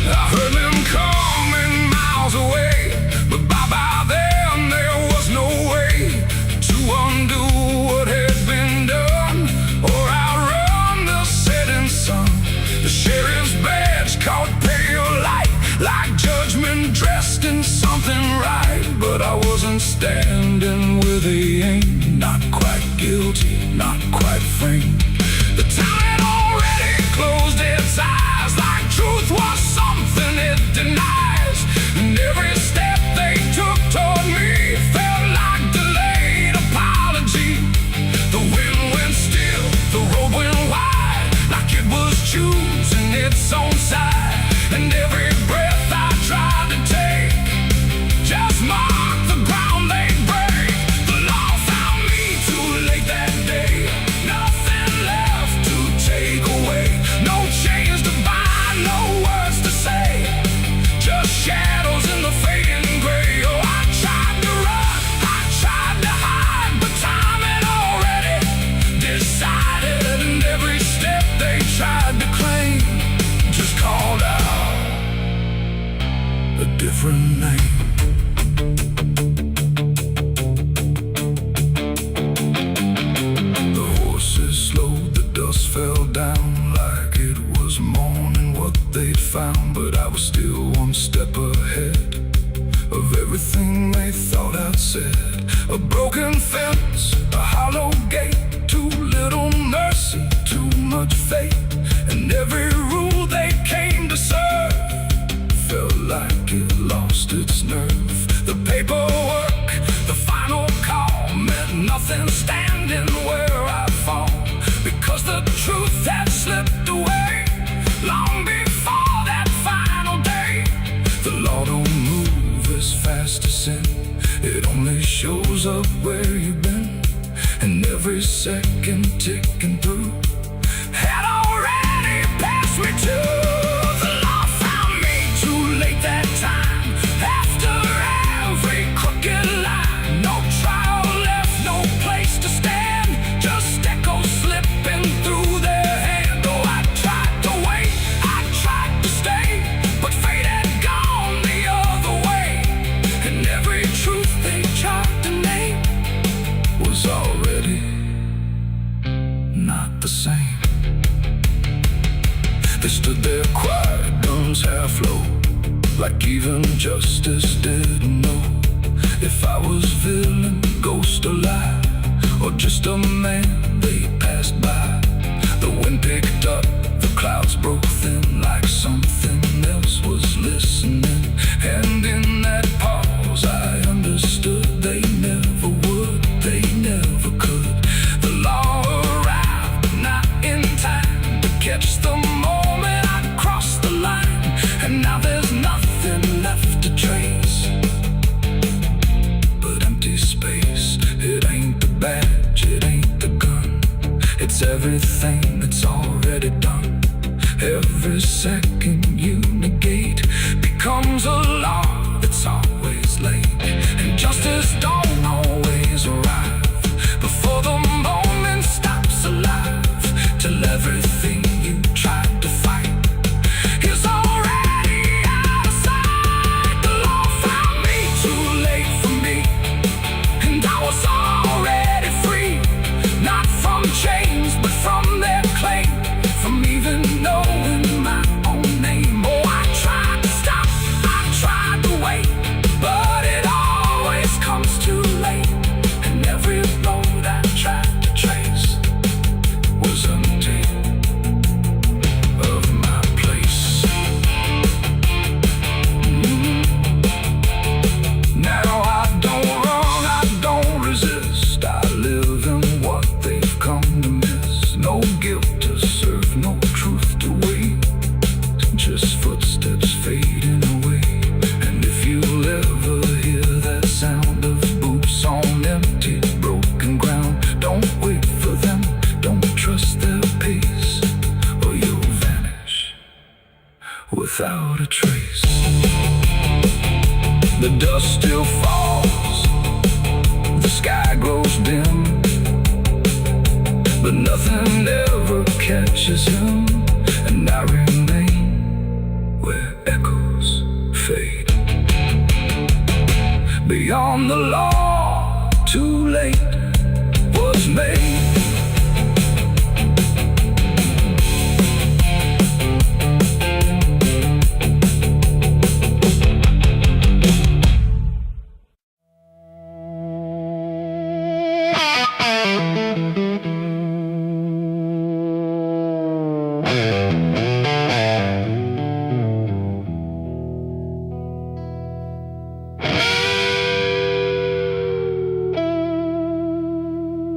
I heard them coming miles away, but by then there was no way to undo what had been done or outrun the setting sun. The sheriff's badge caught pale light, like judgment dressed in something right. But I wasn't standing where they aimed, not quite guilty, not quite framed. The town had already closed its eyes, like truth was something it denies. And every step they took toward me felt like delayed apology. The wind went still, the road went wide, like it was choosing its own side. And every breath I tried to take just marked the ground they break. The law found me too late that day, nothing left to take away. No chains to bind, no words to say, just shadows in the fading gray. Oh, I tried to run, I tried to hide, but time had already decided. And every step they tried to claim just called out a different name. The horses slowed, the dust fell down, like it was morning what they'd found. But I was still one step ahead of everything they thought I'd said. A broken fence, a hollow gate, too little mercy, too much fate. And every rule they came to serve felt like it lost its nerve. The paperwork, the final call, meant nothing standing where I fall, because the truth had slipped away long before that final day. The law don't move as fast as sin, it only shows up where you've been. And every second like even justice didn't know if I was villain, ghost or lie, or just a man they passed by. The wind picked up, the clouds broke thin, like something else was listening. And in that pause I understood they never would, they never could. The law arrived, but not in time to catch the moment I crossed the line. And now there's nothing left to trace but empty space. It ain't the badge, it ain't the gun, it's everything that's already done. Every second you negate becomes a law that's always late. And justice don't always arrive before the moment stops alive, till everything you tried to fight is already out of sight. The law found me too late for me, and I was already free, not from chains but from their claim, from even knowing my own name. Oh, I tried to stop, I tried to wait, but it always comes too late. And every road I tried to trace was empty of my place. Now I don't run, I don't resist, I live in what they've come to miss. No guilt to serve, no truth to wait, just footsteps fading away. And if you'll ever hear that sound of boots on empty, broken ground, don't wait for them, don't trust their pace, or you'll vanish without a trace. The dust still falls, the sky grows dim, but nothing ever catches him. And I remain where echoes fade. Beyond the law, too late was made.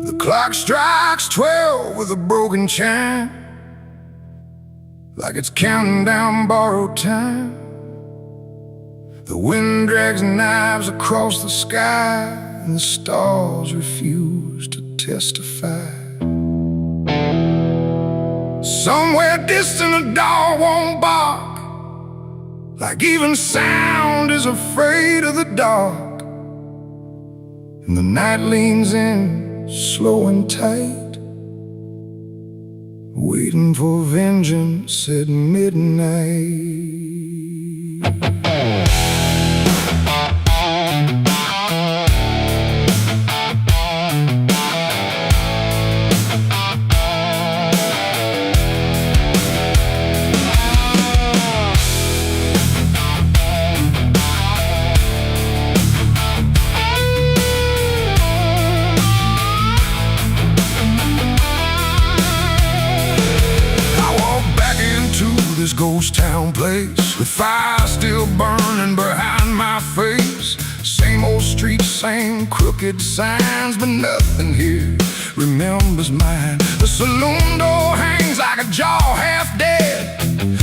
The clock strikes 12 with a broken chime, like it's counting down borrowed time. The wind drags knives across the sky, and the stars refuse to testify. Somewhere distant a dog won't bark, like even sound is afraid of the dark. And the night leans in, slow and tight, waiting for vengeance at midnight. This ghost town place, with fire still burning behind my face. Same old streets, same crooked signs, but nothing here remembers mine. The saloon door hangs like a jaw half dead,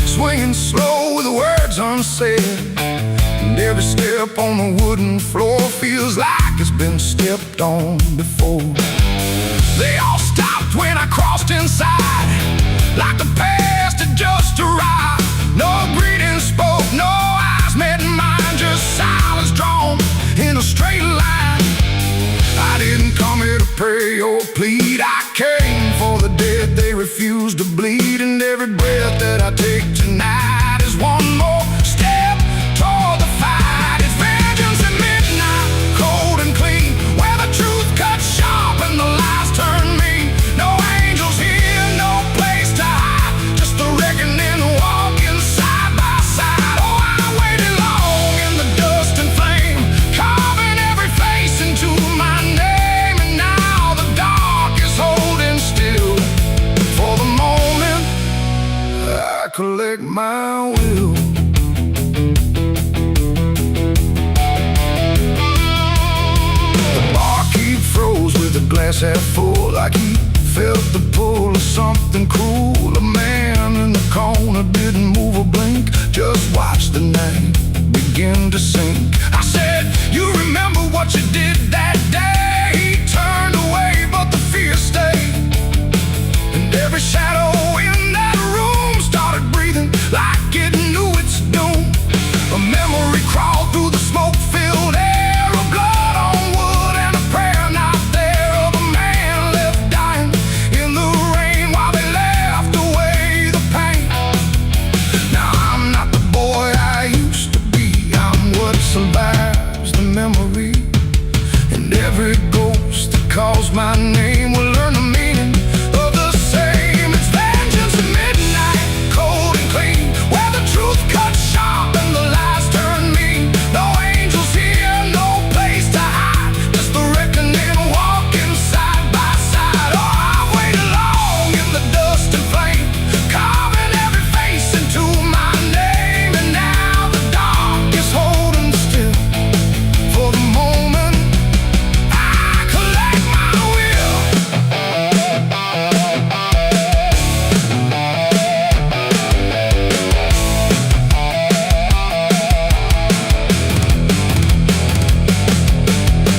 swinging slow with words unsaid. And every step on the wooden floor feels like it's been stepped on before. They all stopped when I crossed inside, like the past had just arrived. No greeting spoke, no eyes met mine, just silence drawn in a straight line. I didn't come here to pray or plead, I came for the dead they refuse to bleed. And every breath that I take tonight is one more step toward the fight. It's vengeance at midnight, cold and clean, where the truth cuts sharp and the lies turn mean. No angels here, no place to hide, just the reckoning walk glass half full, like he felt the pull of something cruel. A man in the corner didn't move a blink, just watched the night begin to sink. I said, you remember what you did that day? He turned away, but the fear stayed, and every shadow in that room started breathing like it knew its doom. A memory crawled through the smoke-filled air, of blood on wood and a prayer not there, of a man left dying in the rain while they laughed away the pain. Now I'm not the boy I used to be, I'm what survives the memory, and every ghost that calls my name will learn the meaning of the same. It's vengeance at midnight, cold and clean, where the truth cuts sharp and the lies turn mean. No angels here, no place to hide, just the reckoning walking side by side. Oh, I've waited long in the dust and flame, carving every face into my name, and now the dark is holding still. For the moment I collect my will.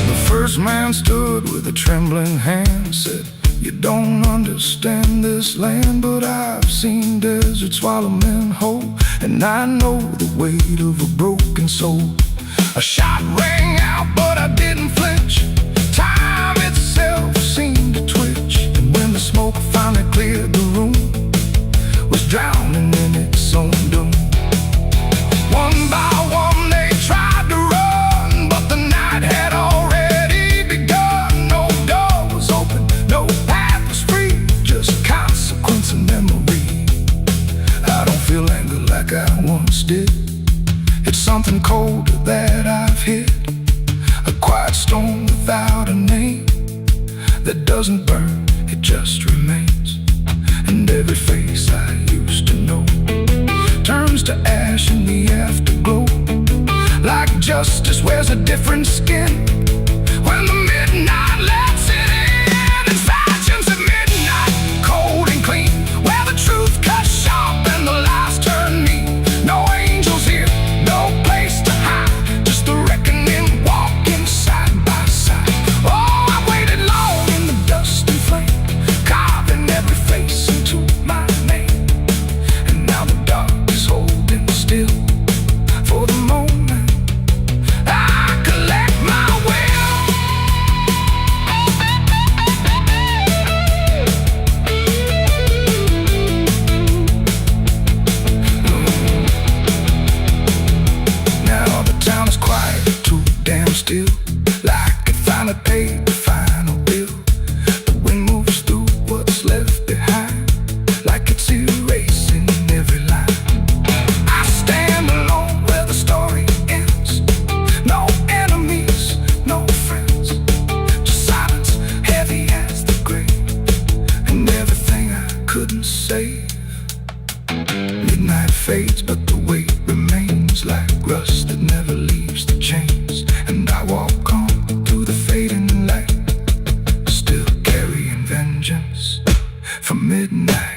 The first man stood with a trembling hand, said, you don't understand this land, but I've seen deserts swallow men whole, and I know the weight of a broken soul. A shot rang out, but I didn't flinch. Time itself seemed to twitch, and when the smoke finally cleared the room, was drowning in its own doom. One by one they tried to run, but the night had already begun. No door was open, no path was free, just consequence and memory. I don't feel anger like I once did, it's something colder that I've hit, a quiet storm without a name, that doesn't burn, it just remains. And every face I used to know turns to ash in the afterglow, like justice wears a different skin when the midnight lets it in. It's vengeance at midnight, cold and clean, where the truth cuts sharp and the lies turn mean. No angels here, no place to hide, just the reckoning walking side by side. Oh, I waited long in the dust and flame, carving every face into my name, and now the dark is holding still. For the moment I collect my will. Now the town is quiet, too damn still, like it finally paid the final bill. The wind moves through what's left behind, like it's erasing every line. I stand alone where the story ends, no enemies, no friends, just silence heavy as the grave, and everything I couldn't save. Midnight fades, but the weight remains like rust that never leaves the chains, and I walk on through the fading light, still carrying vengeance from midnight.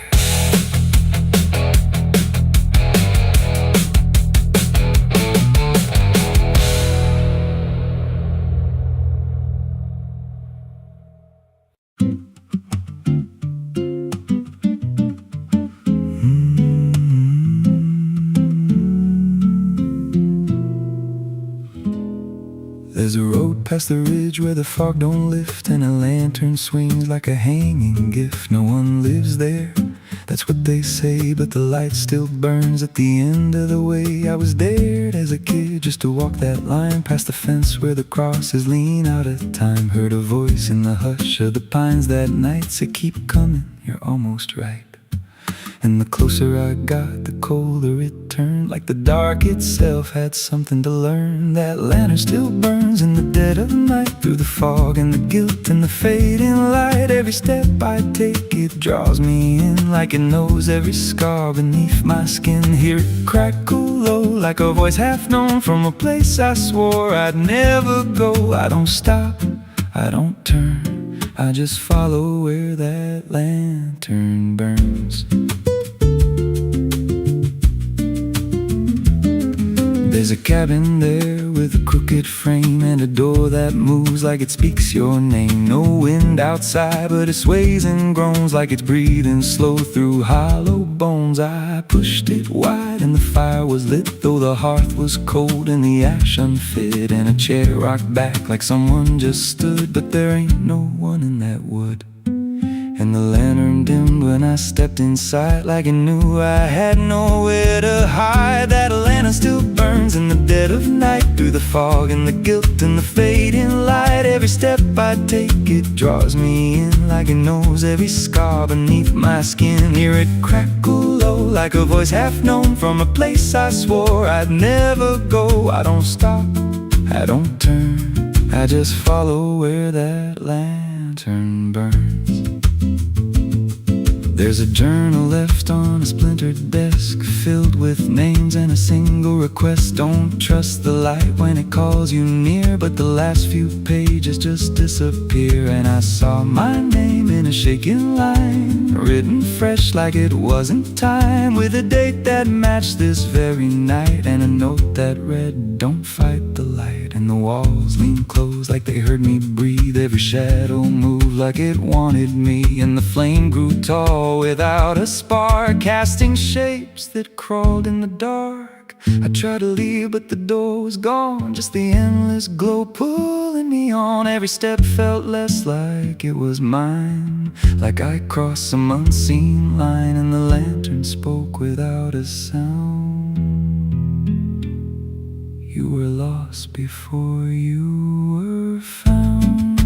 There's a road past the ridge where the fog don't lift, and a lantern swings like a hanging gift. No one lives there, that's what they say, but the light still burns at the end of the way. I was dared as a kid just to walk that line, past the fence where the crosses lean out of time. Heard a voice in the hush of the pines that night said, keep coming, you're almost right. And the closer I got, the colder it turned, like the dark itself had something to learn. That lantern still burns in the dead of night, through the fog and the guilt and the fading light. Every step I take, it draws me in, like it knows every scar beneath my skin. Hear it crackle low, like a voice half known from a place I swore I'd never go. I don't stop, I don't turn, I just follow where that lantern burns. There's a cabin there with a crooked frame and a door that moves like it speaks your name. No wind outside, but it sways and groans like it's breathing slow through hollow bones. I pushed it wide and the fire was lit, though the hearth was cold and the ash unfit, and a chair rocked back like someone just stood. But there ain't no one in that wood. And the lantern dimmed when I stepped inside, like it knew I had nowhere to hide. That lantern still burns in the dead of night, through the fog and the guilt and the fading light. Every step I take, it draws me in, like it knows every scar beneath my skin. Hear it crackle low, like a voice half known from a place I swore I'd never go. I don't stop, I don't turn, I just follow where that lantern burns. There's a journal left on a splintered desk, filled with names and a single request. Don't trust the light when it calls you near, but the last few pages just disappear. And I saw my name in a shaking line, written fresh like it wasn't time, with a date that matched this very night, and a note that read, don't fight the light. And the walls leaned close like they heard me breathe, every shadow moved like it wanted me, and the flame grew tall without a spark, casting shapes that crawled in the dark. I tried to leave, but the door was gone, just the endless glow pulling me on. Every step felt less like it was mine, like I crossed some unseen line, and the lantern spoke without a sound. You were lost before you were found.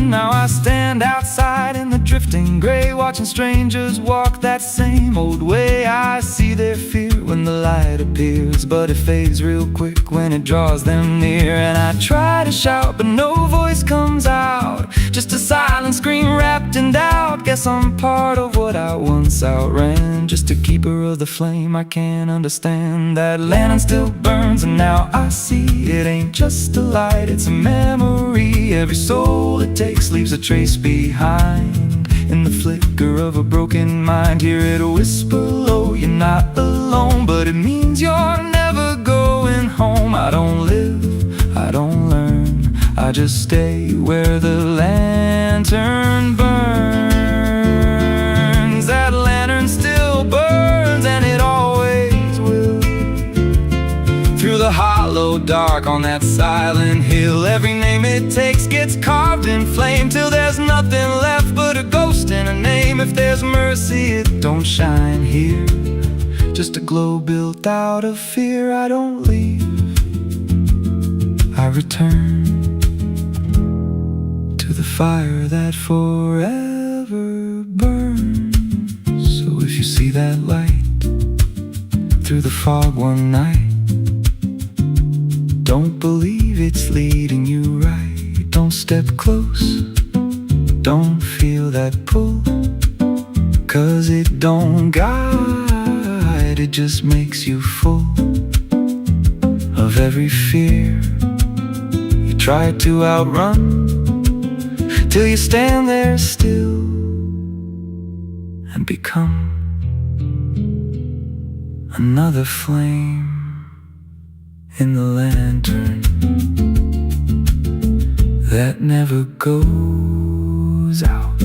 Now I stand outside in the drifting gray, watching strangers walk that same old way. I see their fear when the light appears, but it fades real quick when it draws them near. And I try to shout, but no voice comes out, just a silent scream wrapped in doubt. Guess I'm part of what I once outran, just a keeper of the flame I can't understand. That lantern still burns, and now I see it ain't just a light, it's a memory. Every soul it takes leaves a trace behind, in the flicker of a broken mind. Hear it whisper low, you're not alone, but it means you're never going home. I don't live, I don't learn, I just stay where the lantern burns. That lantern still burns, and it always will, through the hollow dark on that silent hill. Every name it takes gets carved in flame, till there's nothing left but a ghost and a name. If there's mercy, it don't shine here, just a glow built out of fear. I don't leave, I return to the fire that forever burns. So if you see that light through the fog one night, don't believe it's leading you right. Don't step close, don't feel that pull, 'cause it don't guide, it just makes you full of every fear you try to outrun, till you stand there still and become another flame in the lantern that never goes out.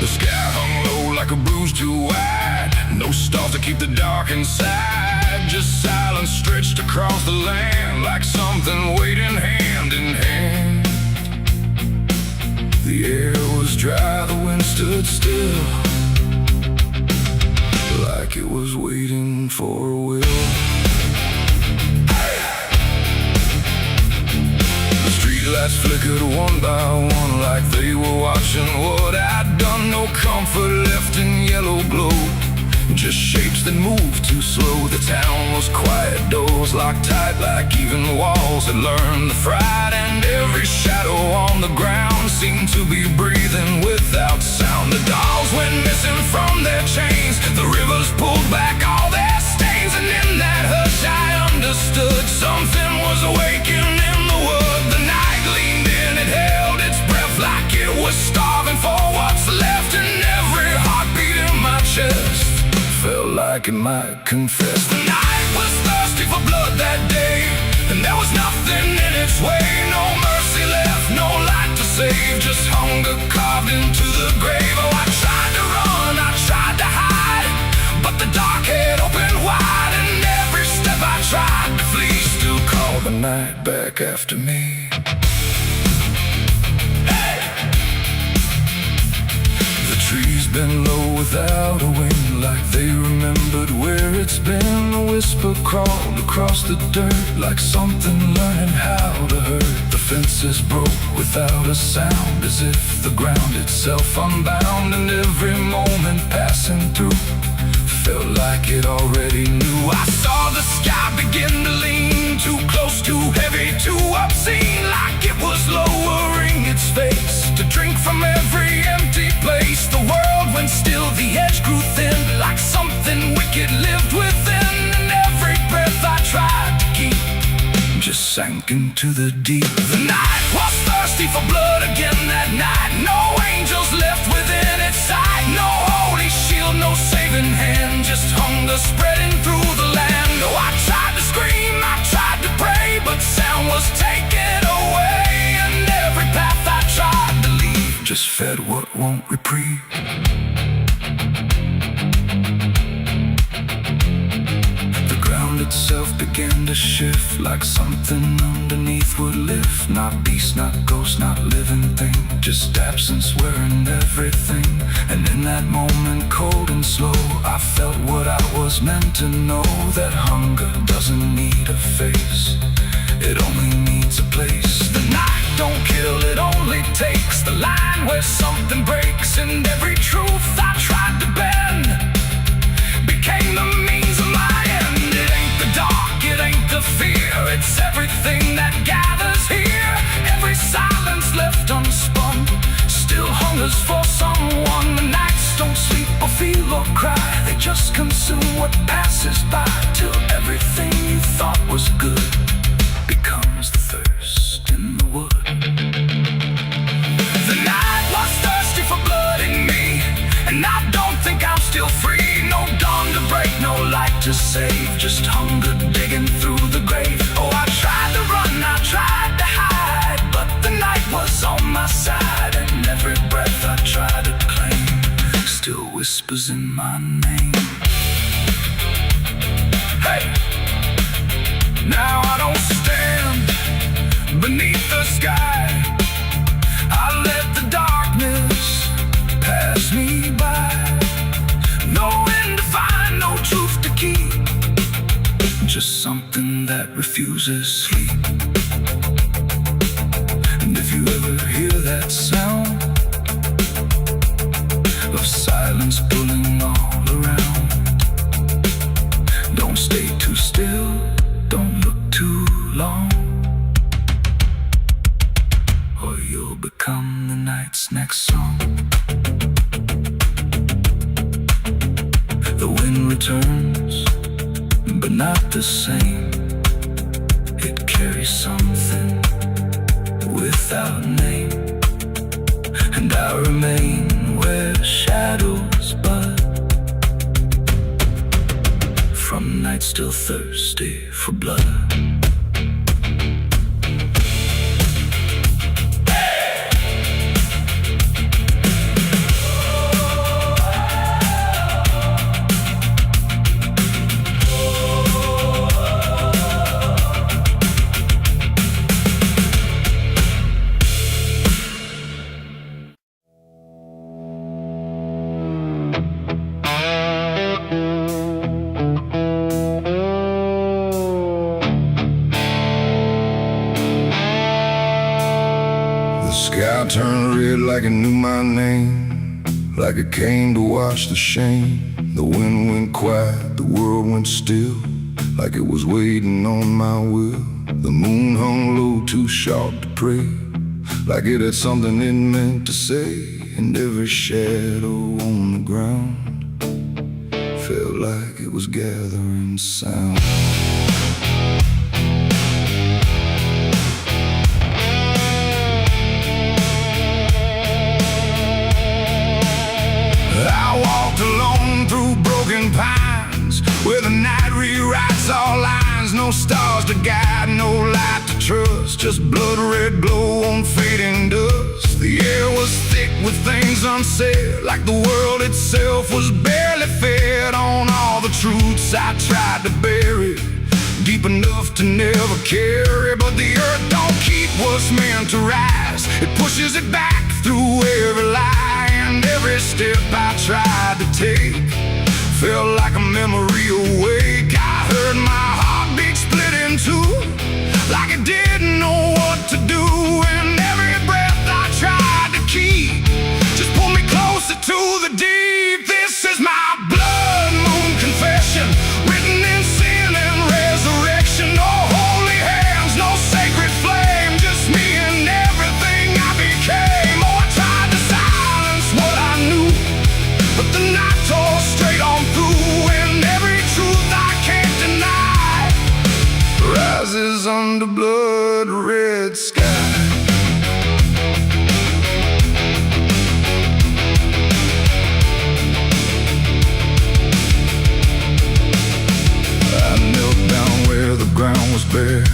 The sky hung low like a bruise too wide, no stars to keep the dark inside, just silence stretched across the land, like something waiting hand in hand. The air was dry, the wind stood still, like it was waiting for a will. The streetlights flickered one by one, like they were watching what I'd done. No comfort left in yellow glow, just shapes that move too slow. The town was quiet, doors locked tight like even walls had learned the fright. And every shadow on the ground seemed to be breathing without sound. The dolls went missing from their chains, the rivers pulled back all their stains. And in that hush I understood something was awakening in the wood. The night leaned in, it held its breath like it was starving for what's left. And every heartbeat in my chest felt like it might confess. The night was thirsty for blood that day, and there was nothing in its way. No mercy left, no light to save, just hunger carved into the grave. Oh, I tried to run, I tried to hide, but the dark had opened wide. And every step I tried to flee still called the night back after me. Trees bend low without a wind, like they remembered where it's been. A whisper crawled across the dirt, like something learning how to hurt. The fences broke without a sound, as if the ground itself unbound. And every moment passing through felt like it already knew. I saw the sky begin to lean, too close, too heavy, too obscene, like it was lowering its face to drink from every empty place. The world went still, the edge grew thin, like something wicked lived within. And every breath I tried to keep just sank into the deep. The night was thirsty for blood again that night. No angels left within its sight, no holy shield, no saving hand, just hunger spreading through the land. Oh, I tried to scream, I tried to pray, but sound was taken away. And every path I tried to leave just fed what won't reprieve. The ground itself began to shift, like something underneath would lift. Not beast, not ghost, not living thing, just absence wearing everything. And in that moment, cold and slow, I felt what I was meant to know, that hunger doesn't need a face, it only needs a place. The night don't kill, it only takes the line where something breaks. And every truth I tried to bend became the means of my end. It ain't the dark, it ain't the fear, it's everything that gathers here. Every silence left unspun still hungers for someone. The nights don't sleep or feel or cry, they just consume what passes by, till everything you thought was good becomes the thirst in the wood. The night was thirsty for blood in me, and I don't think I'm still free. No dawn to break, no light to save, just hunger digging through the grave. Oh, I tried to run, I tried to hide, but the night was on my side. And every breath I tried to claim still whispers in my name. Hey! Now I don't stand beneath the sky, I let the darkness pass me by. No end to find, no truth to keep, just something that refuses sleep. And if you ever hear that sound of silence pulling all around, don't stay too still, don't look too long, or you'll become the night's next song. The wind returns, but not the same. It carries something without name, and I remain where shadows bud, from nights still thirsty for blood. Sky turned red like it knew my name, like it came to wash the shame. The wind went quiet, the world went still, like it was waiting on my will. The moon hung low, too sharp to pray, like it had something it meant to say. And every shadow on the ground felt like it was gathering sound. I walked alone through broken pines, where the night rewrites all lines. No stars to guide, no light to trust, just blood red glow on fading dust. The air was thick with things unsaid, like the world itself was barely fed on all the truths I tried to bury, deep enough to never carry. But the earth don't keep what's meant to rise, it pushes it back through every lie. And every step I tried to take felt like a memory awake. I heard my heartbeat split in two, like it didn't know what to do. And every breath I tried to keep just pulled me closer to the deep. This is my blood moon confession, written in sin and resurrection. No holy hands, no sacred flame, just me and everything I became. Oh, I tried to silence what I knew, but the night tore straight on through. And every truth I can't deny rises under blood red sky. Ground was bare,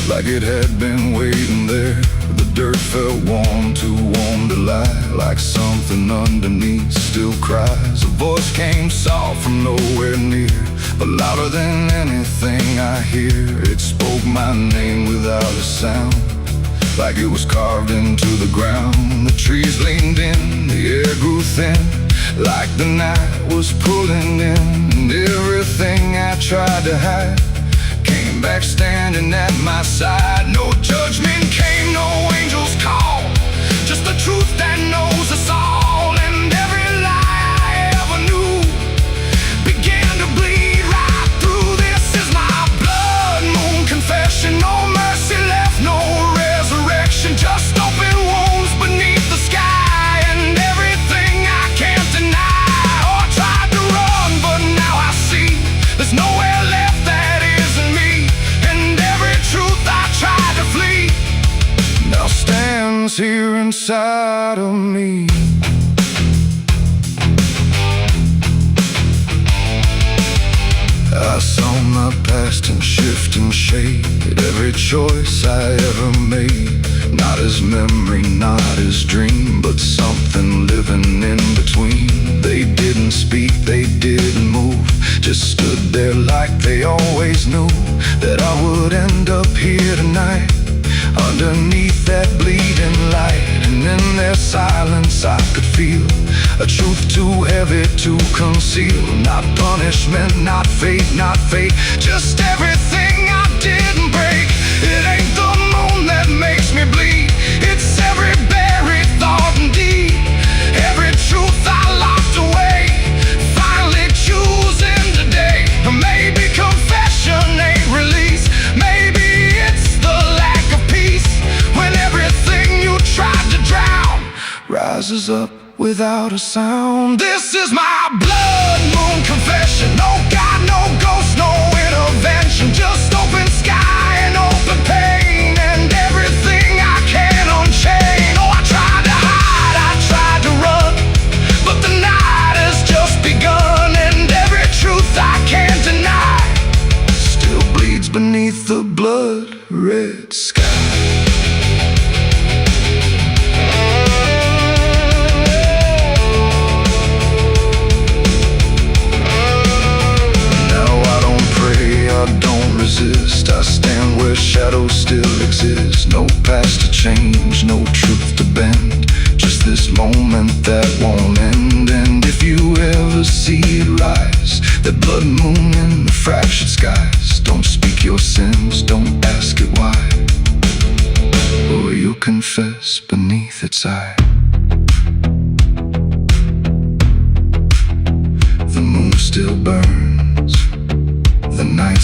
like it had been waiting there. The dirt felt warm, too warm to lie, like something underneath still cries. A voice came soft from nowhere near, but louder than anything I hear. It spoke my name without a sound, like it was carved into the ground. The trees leaned in, the air grew thin, like the night was pulling in. And everything I tried to hide came back standing at my side. No judgment came, no angel's call, just the truth that knows us all. And every lie I ever knew began to bleed right through. This is my blood moon confession. No mercy left, no resurrection, just open wounds beneath the sky. And everything I can't deny. Oh, I tried to run, but now I see there's nowhere left that isn't me. And every truth I tried to flee now stands here inside of me. I saw my past in shifting shade, every choice I ever made, not as memory, not as dream, but something living in between. They didn't speak, they didn't move, just stood there like they always knew that I would end up here tonight, underneath that bleeding light. And in their silence I could feel a truth too heavy to conceal. Not punishment, not fate, not fate, just everything I didn't break. It ain't the moon that makes me bleed, it's every buried thought and deed, every truth I locked away, finally choosing today. Maybe confession ain't release, maybe it's the lack of peace, when everything you tried to drown rises up without a sound. This is my blood moon confession. No God, no ghost, no intervention, just open sky and open pain, and everything I can unchain. Oh, I tried to hide, I tried to run, but the night has just begun. And every truth I can't deny still bleeds beneath the blood red sky. I stand where shadows still exist, no past to change, no truth to bend, just this moment that won't end. And if you ever see it rise, the blood moon in the fractured skies, don't speak your sins, don't ask it why, or you'll confess beneath its eye. The moon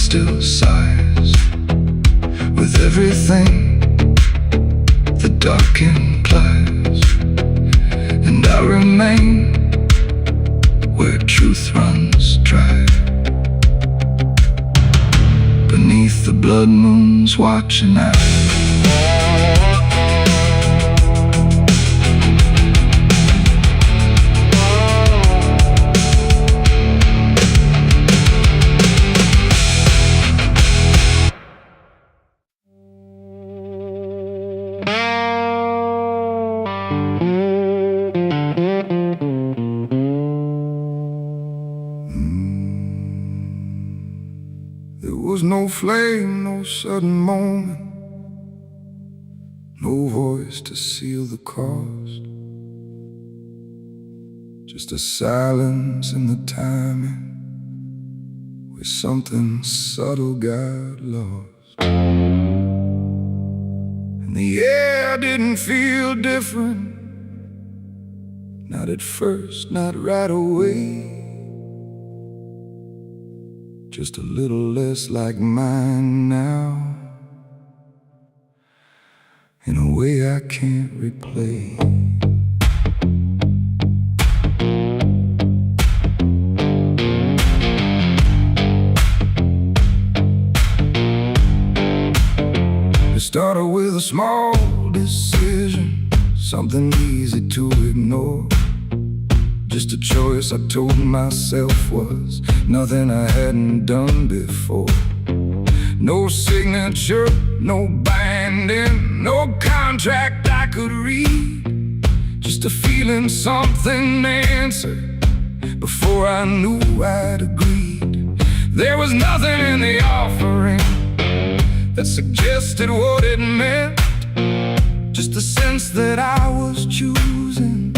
still sighs with everything the dark implies, and I remain where truth runs dry, beneath the blood moon's watching eye. There was no flame, no sudden moment, no voice to seal the cost, just a silence in the timing where something subtle got lost. And the air didn't feel different, not at first, not right away. Just a little less like mine now, in a way I can't replay. It started with a small decision, something easy to ignore. Just a choice I told myself was nothing I hadn't done before. No signature, no binding, no contract I could read. Just a feeling something answered before I knew I'd agreed. There was nothing in the offering that suggested what it meant, just the sense that I was choosing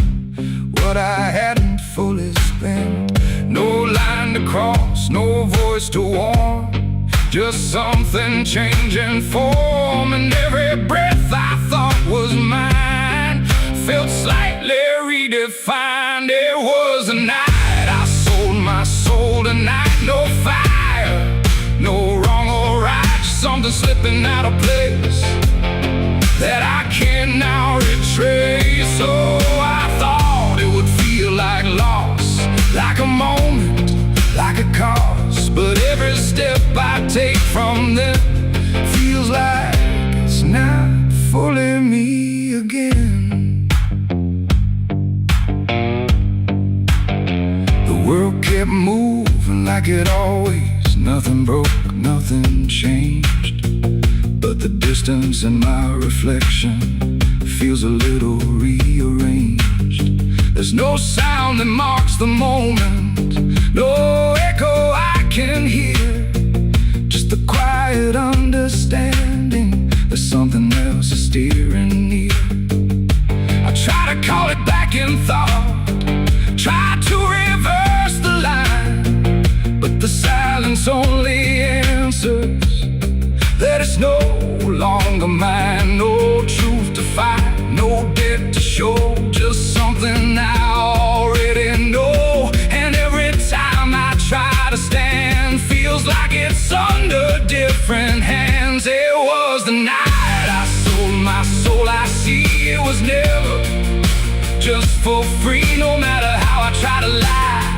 what I hadn't fully spent. No line to cross, no voice to warn, just something changing form. And every breath I thought was mine felt slightly redefined. It was a night I sold my soul tonight. No fire, no wrong or right, just something slipping out of place that I can now retrace. So I thought it would feel like loss, like a moment, like a cause. But every step I take from them feels like it's not fully me again. The world kept moving like it always, nothing broke, nothing changed. But the distance in my reflection feels a little rearranged. There's no sound that marks the moment, no echo I can hear, just a quiet understanding there's something else is steering near. I try to call it back in thought, try to reverse the line, but the silence only answers that it's no longer mine. No truth to fight, no debt to show, just something I already know. And every time I try to stand, feels like it's under different hands. It was the night I sold my soul. I see it was never just for free. No matter how I try to lie,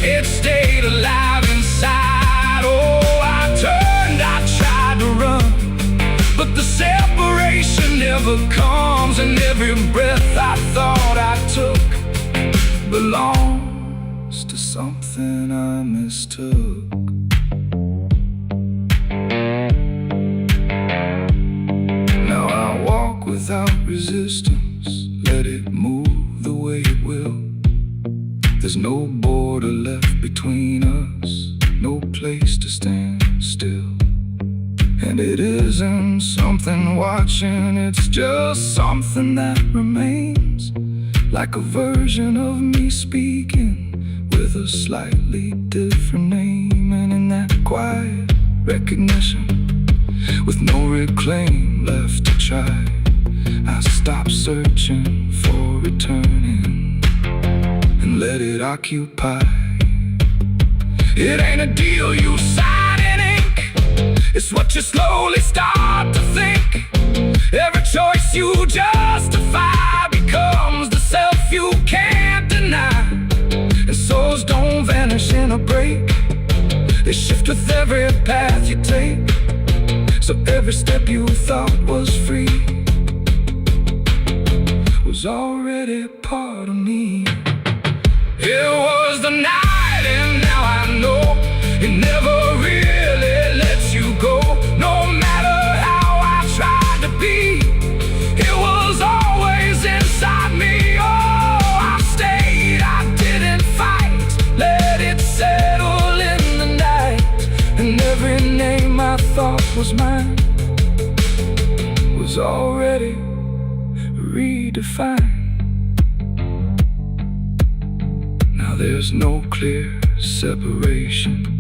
it stayed alive inside. Oh, I turned, I tried to run, but the separation never comes. And every breath I thought I took belongs to something I mistook. Now I walk without resistance, let it move the way it will. There's no border left between us, no place to stand still. And it isn't something watching, it's just something that remains, like a version of me speaking with a slightly different name. And in that quiet recognition, with no reclaim left to try, I stop searching for returning and let it occupy. It ain't a deal you sign, It's what you slowly start to think. Every choice you justify becomes the self you can't deny. And souls don't vanish in a break, they shift with every path you take. So every step you thought was free was already part of me. It was the night and now I know it never really lets you go. No matter how I tried to be, it was always inside me. Oh, I stayed, I didn't fight, let it settle in the night. And every name I thought was mine was already redefined. Now there's no clear separation.